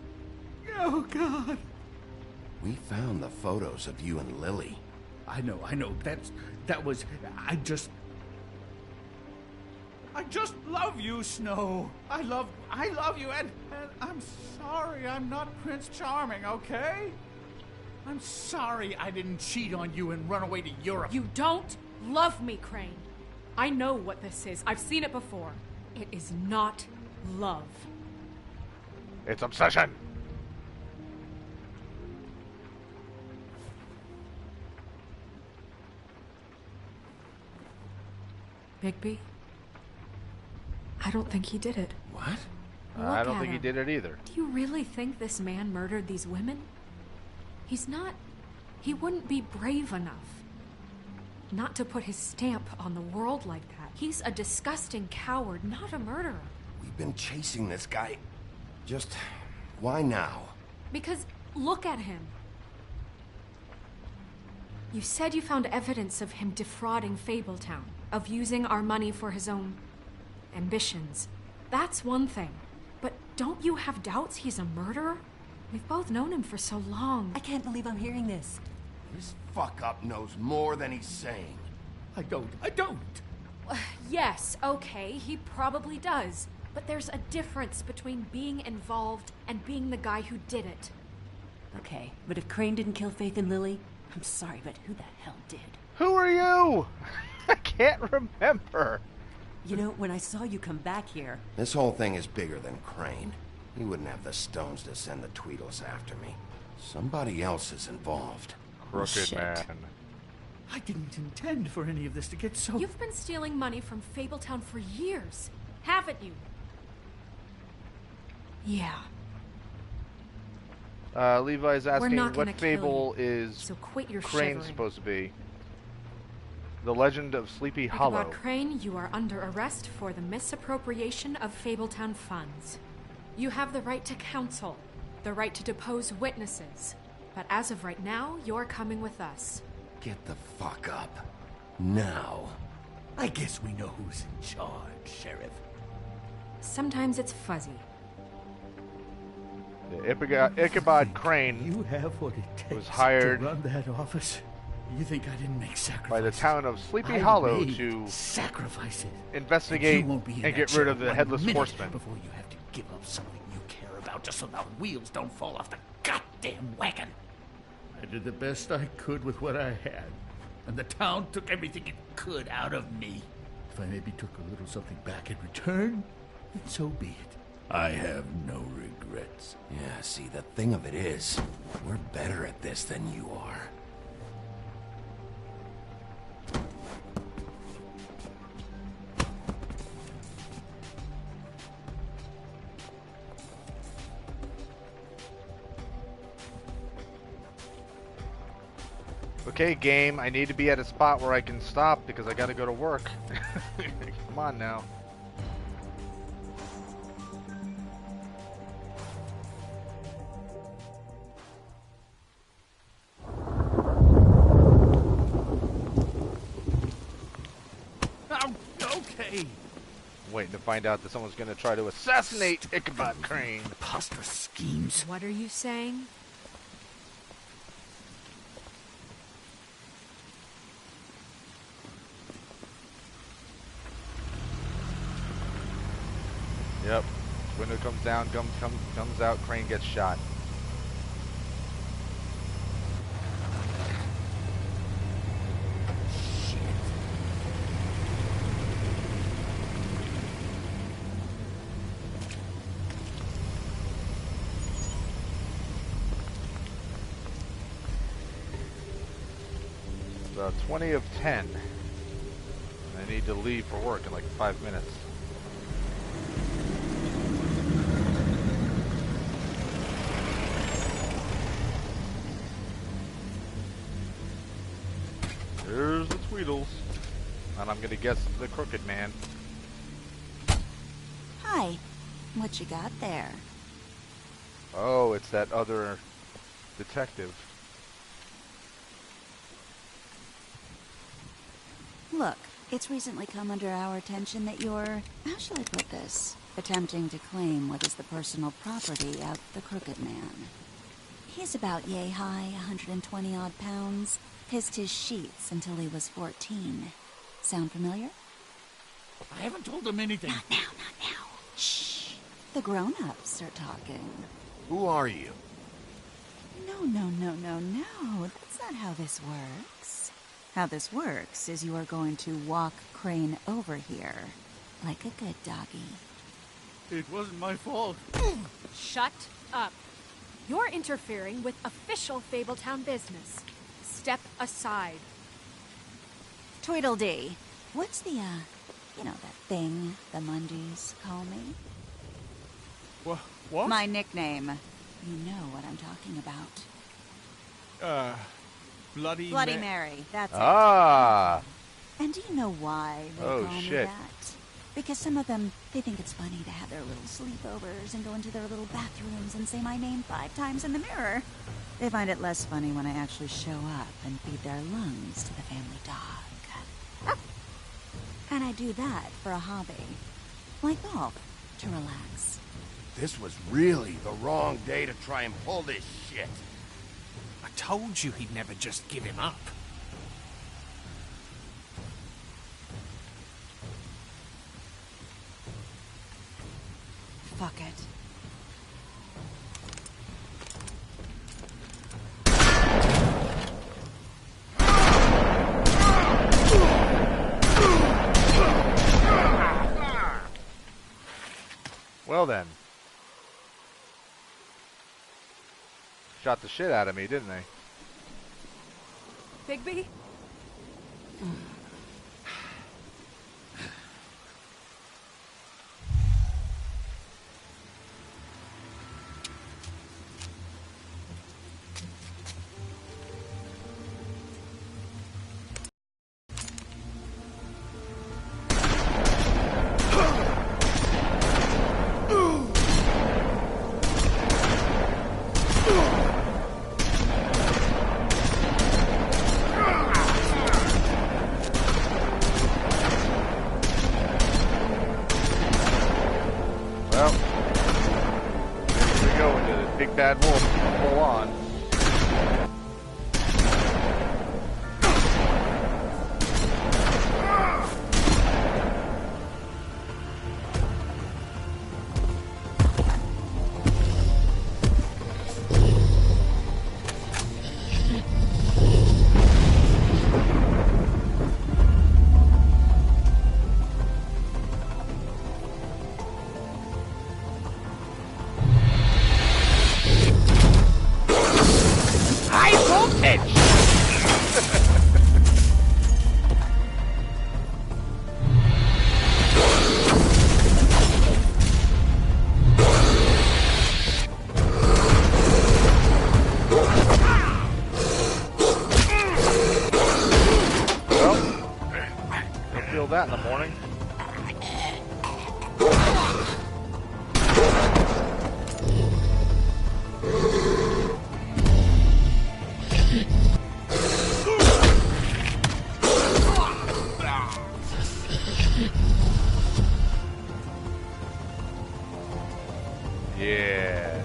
Speaker 2: Oh, God.
Speaker 3: We found the photos of you and Lily.
Speaker 2: I know. That was... I just love you, Snow. I love you, and I'm sorry I'm not Prince Charming, okay? I'm sorry I didn't cheat on you and run away to Europe.
Speaker 6: You don't love me, Crane. I know what this is. I've seen it before. It is not love.
Speaker 1: It's obsession.
Speaker 6: Bigby? I don't think he did it.
Speaker 3: What?
Speaker 1: I don't think he did it either.
Speaker 6: Do you really think this man murdered these women? He's not... He wouldn't be brave enough. Not to put his stamp on the world like that. He's a disgusting coward, not a murderer.
Speaker 3: We've been chasing this guy Just... why now?
Speaker 6: Because look at him. You said you found evidence of him defrauding Fabletown, of using our money for his own ambitions. That's one thing. But don't you have doubts he's a murderer? We've both known him for so long.
Speaker 21: I can't believe I'm hearing this.
Speaker 18: This fuck-up knows more than he's saying.
Speaker 2: I don't.
Speaker 6: Yes, okay, he probably does. But there's a difference between being involved and being the guy who did it.
Speaker 21: Okay, but if Crane didn't kill Faith and Lily, I'm sorry, but who the hell did?
Speaker 1: Who are you? I can't remember.
Speaker 21: You know, when I saw you come back here...
Speaker 3: This whole thing is bigger than Crane. He wouldn't have the stones to send the Tweedles after me. Somebody else is involved.
Speaker 1: Crooked man.
Speaker 2: I didn't intend for any of this to get so...
Speaker 6: You've been stealing money from Fabletown for years, haven't you? Yeah.
Speaker 1: Levi's asking what fable is
Speaker 6: so quit your
Speaker 1: Crane
Speaker 6: shivering.
Speaker 1: supposed to be? The Legend of Sleepy Hollow.
Speaker 6: Ichabod Crane, you are under arrest for the misappropriation of Fabletown funds. You have the right to counsel, the right to depose witnesses. But as of right now, you're coming with us.
Speaker 3: Get the fuck up. Now.
Speaker 2: I guess we know who's in charge, Sheriff.
Speaker 6: Sometimes it's fuzzy.
Speaker 1: Ichabod Crane
Speaker 2: You have what it takes
Speaker 1: was hired
Speaker 2: to run that office. You think I didn't make sacrifices?
Speaker 1: by the town of Sleepy
Speaker 2: I
Speaker 1: Hollow
Speaker 2: made
Speaker 1: to
Speaker 2: sacrifices.
Speaker 1: investigate
Speaker 2: You won't be in
Speaker 1: and
Speaker 2: that
Speaker 1: get rid
Speaker 2: chair
Speaker 1: of the
Speaker 2: one
Speaker 1: Headless
Speaker 2: minute
Speaker 1: Horseman.
Speaker 2: before you have to give up something you care about just so the wheels don't fall off the goddamn wagon. I did the best I could with what I had, and the town took everything it could out of me. If I maybe took a little something back in return, then so be it. I have no regrets.
Speaker 3: Yeah, see, the thing of it is, we're better at this than you are.
Speaker 1: Okay, game, I need to be at a spot where I can stop because I gotta go to work. Come on now.
Speaker 2: Oh, okay.
Speaker 1: Waiting to find out that someone's gonna try to assassinate Ichabod Crane.
Speaker 2: Preposterous schemes.
Speaker 6: What are you saying?
Speaker 1: Yep. Window comes down, comes out, Crane gets shot. It's 20 of 10. I need to leave for work in like 5 minutes. There's the Tweedles. And I'm gonna guess the Crooked Man.
Speaker 22: Hi. What you got there?
Speaker 1: Oh, it's that other detective.
Speaker 22: Look, it's recently come under our attention that you're, how shall I put this, attempting to claim what is the personal property of the Crooked Man. He's about yay high, 120 odd pounds, pissed his sheets until he was 14. Sound familiar?
Speaker 2: I haven't told him anything.
Speaker 22: Not now. Shh. The grown-ups are talking.
Speaker 3: Who are you?
Speaker 22: No. That's not how this works. How this works is you are going to walk Crane over here, like a good doggy.
Speaker 2: It wasn't my fault.
Speaker 6: Shut up. You're interfering with official Fabletown business. Step aside.
Speaker 22: Tweedledee. What's the, that thing the Mundies call me?
Speaker 2: What?
Speaker 22: My nickname. You know what I'm talking about.
Speaker 2: Bloody
Speaker 22: Mary. That's it.
Speaker 1: Ah!
Speaker 22: And do you know why they
Speaker 1: Oh,
Speaker 22: call me
Speaker 1: shit.
Speaker 22: that? Because some of them, they think it's funny to have their little sleepovers and go into their little bathrooms and say my name 5 times in the mirror. They find it less funny when I actually show up and feed their lungs to the family dog. And I do that for a hobby. Like golf, to relax.
Speaker 5: This was really the wrong day to try and pull this shit.
Speaker 14: I told you he'd never just give him up.
Speaker 22: Fuck it.
Speaker 1: Well then. Shot the shit out of me, didn't they?
Speaker 6: Bigby?
Speaker 1: Well, here we go into the big bad wolf full on. Feel that in the morning. Yeah.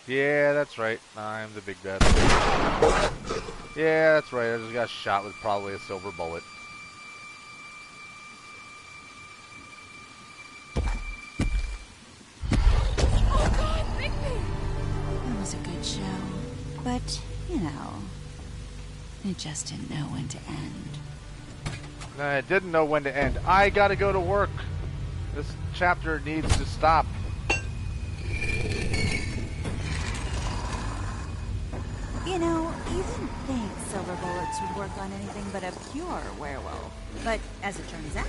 Speaker 1: Yeah, that's right. I'm the big bad. Yeah, that's right. I just got shot with probably a silver bullet.
Speaker 6: Oh God, Bigby!
Speaker 22: It was a good show. But, you know, it just didn't know when to end.
Speaker 1: I didn't know when to end. I gotta go to work. This chapter needs to stop.
Speaker 22: You know, you didn't think silver bullets would work on anything but a pure werewolf. But as it turns out,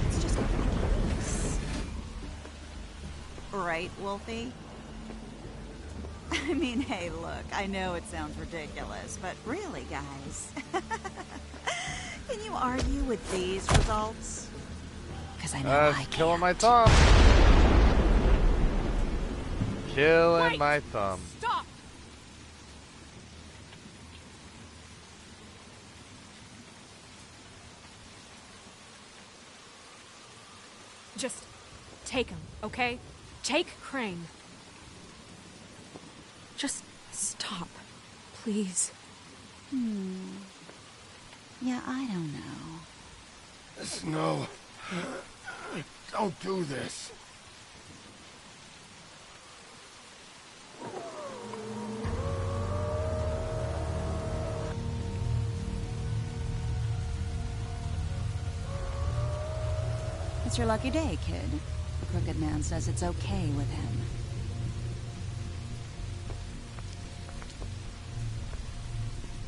Speaker 22: it's just not the case. Right, Wolfie? I mean, hey, look, I know it sounds ridiculous, but really, guys, can you argue with these results? Because I know I can't.
Speaker 1: Killing my thumb. Killing my thumb.
Speaker 6: Stop! Just take him, okay? Take Crane. Just stop, please.
Speaker 22: Yeah, I don't know.
Speaker 5: Snow, don't do this.
Speaker 12: It's your lucky day, kid. The Crooked Man says it's okay with him.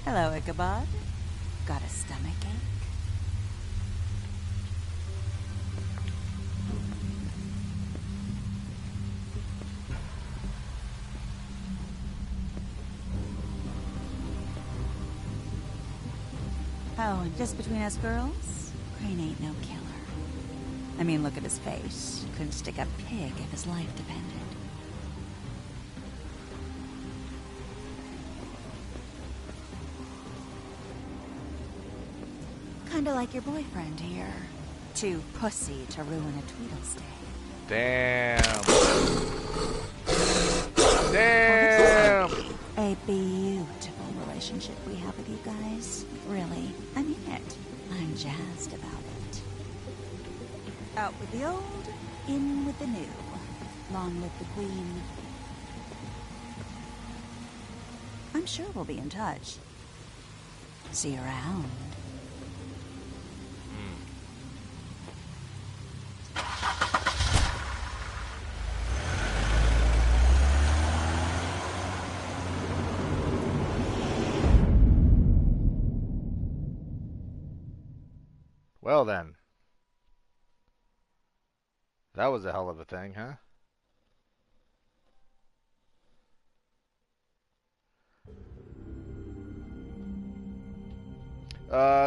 Speaker 12: Hello, Ichabod. Got a stomachache? Oh, and just between us girls, Crane ain't no killer. I mean, look at his face. Couldn't stick a pig if his life depended. Kinda like your boyfriend here. Too pussy to ruin a Tweedlestay.
Speaker 1: Damn. Damn.
Speaker 12: A beautiful relationship we have with you guys. Really, I mean it. I'm jazzed about it. Out with the old, in with the new. Long live the Queen. I'm sure we'll be in touch. See you around.
Speaker 1: Well then. That was a hell of a thing, huh?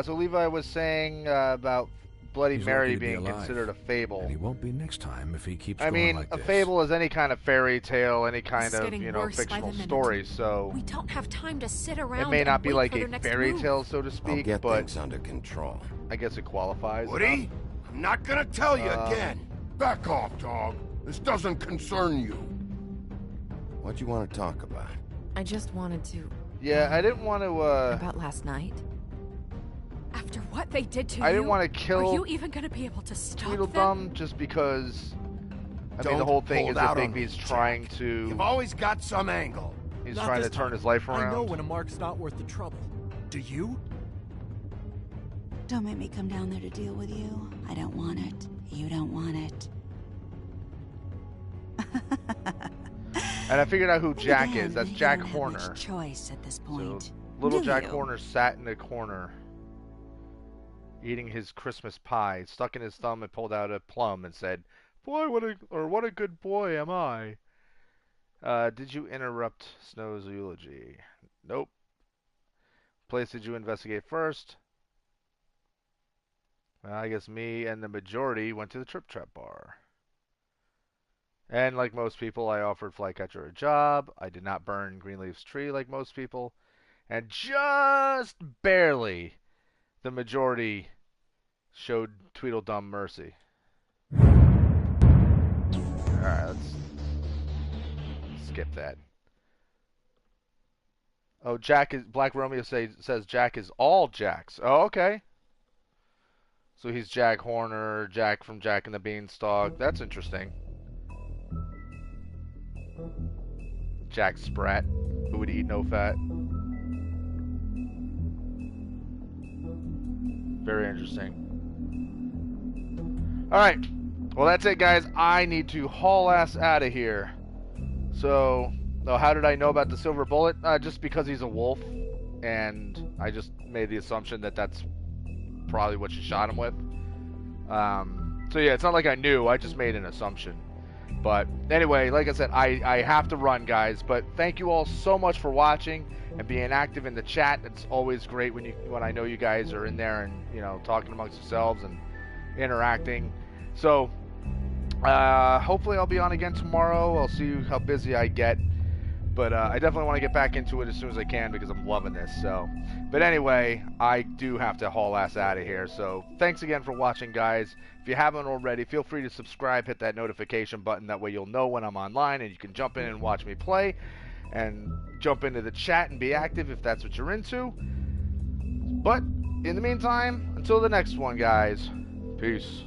Speaker 1: So Levi was saying about Bloody
Speaker 15: He's
Speaker 1: Mary
Speaker 15: lucky to be
Speaker 1: being
Speaker 15: alive.
Speaker 1: considered a fable.
Speaker 15: And he won't be next time if he keeps
Speaker 1: I
Speaker 15: going
Speaker 1: mean,
Speaker 15: like
Speaker 1: a
Speaker 15: this.
Speaker 1: fable is any kind of fairy tale, any kind
Speaker 6: This is
Speaker 1: of,
Speaker 6: getting
Speaker 1: you know,
Speaker 6: worse by
Speaker 1: fictional
Speaker 6: the minute.
Speaker 1: story, so
Speaker 6: We don't have time to sit around.
Speaker 1: it may not
Speaker 6: and
Speaker 1: be
Speaker 6: wait
Speaker 1: like
Speaker 6: for
Speaker 1: a
Speaker 6: their next
Speaker 1: fairy
Speaker 6: move.
Speaker 1: tale, so to
Speaker 3: I'll
Speaker 1: speak,
Speaker 3: get
Speaker 1: but
Speaker 3: things under control.
Speaker 1: I guess it qualifies.
Speaker 5: Woody, I'm not gonna tell you again.
Speaker 18: Back off, dog. This doesn't concern you.
Speaker 3: What do you want to talk about?
Speaker 13: I just wanted to...
Speaker 1: Yeah, I didn't want to,
Speaker 13: About last night?
Speaker 6: After what they did to you,
Speaker 1: I didn't want to kill
Speaker 6: are you even going to be able to stop them?
Speaker 1: Tweedledum just because, I mean, the
Speaker 5: Don't
Speaker 1: whole thing
Speaker 5: hold
Speaker 1: is that
Speaker 5: out on
Speaker 1: Bigby's
Speaker 5: me,
Speaker 1: trying
Speaker 5: Jack.
Speaker 1: to,
Speaker 5: You've always got some angle.
Speaker 1: he's
Speaker 4: Not
Speaker 1: trying to
Speaker 4: this
Speaker 1: turn
Speaker 4: time.
Speaker 1: his life around.
Speaker 4: I know when a mark's not worth the trouble. Do you?
Speaker 12: Don't make me come down there to deal with you. I don't want it. You don't want it.
Speaker 1: And I figured out who
Speaker 12: Then
Speaker 1: Jack
Speaker 12: again,
Speaker 1: is. That's
Speaker 12: you
Speaker 1: Jack
Speaker 12: don't have much
Speaker 1: Horner.
Speaker 12: choice at this point.
Speaker 1: So little
Speaker 12: Do
Speaker 1: Jack
Speaker 12: you?
Speaker 1: Horner sat in a corner eating his Christmas pie, stuck in his thumb and pulled out a plum and said, "Boy, what a good boy am I." Did you interrupt Snow's eulogy? Nope. Place did you investigate first? Well, I guess me and the majority went to the Trip Trap bar. And like most people, I offered Flycatcher a job. I did not burn Greenleaf's tree like most people. And just barely, the majority showed Tweedledum mercy. Alright, let's skip that. Oh, Jack is... Black Romeo says Jack is all Jacks. Oh, okay. So he's Jack Horner, Jack from Jack and the Beanstalk. That's interesting. Jack Sprat, who would eat no fat. Very interesting. Alright. Well, that's it, guys. I need to haul ass out of here. So, how did I know about the silver bullet? Just because he's a wolf. And I just made the assumption that that's probably what she shot him with. So yeah, it's not like I knew. I just made an assumption. But anyway, like I said, I have to run, guys. But thank you all so much for watching and being active in the chat. It's always great when I know you guys are in there and, you know, talking amongst yourselves and interacting. So hopefully I'll be on again tomorrow. I'll see how busy I get. But I definitely want to get back into it as soon as I can because I'm loving this. So, but anyway, I do have to haul ass out of here. So thanks again for watching, guys. If you haven't already, feel free to subscribe, hit that notification button. That way you'll know when I'm online and you can jump in and watch me play. And jump into the chat and be active if that's what you're into. But in the meantime, until the next one, guys, peace.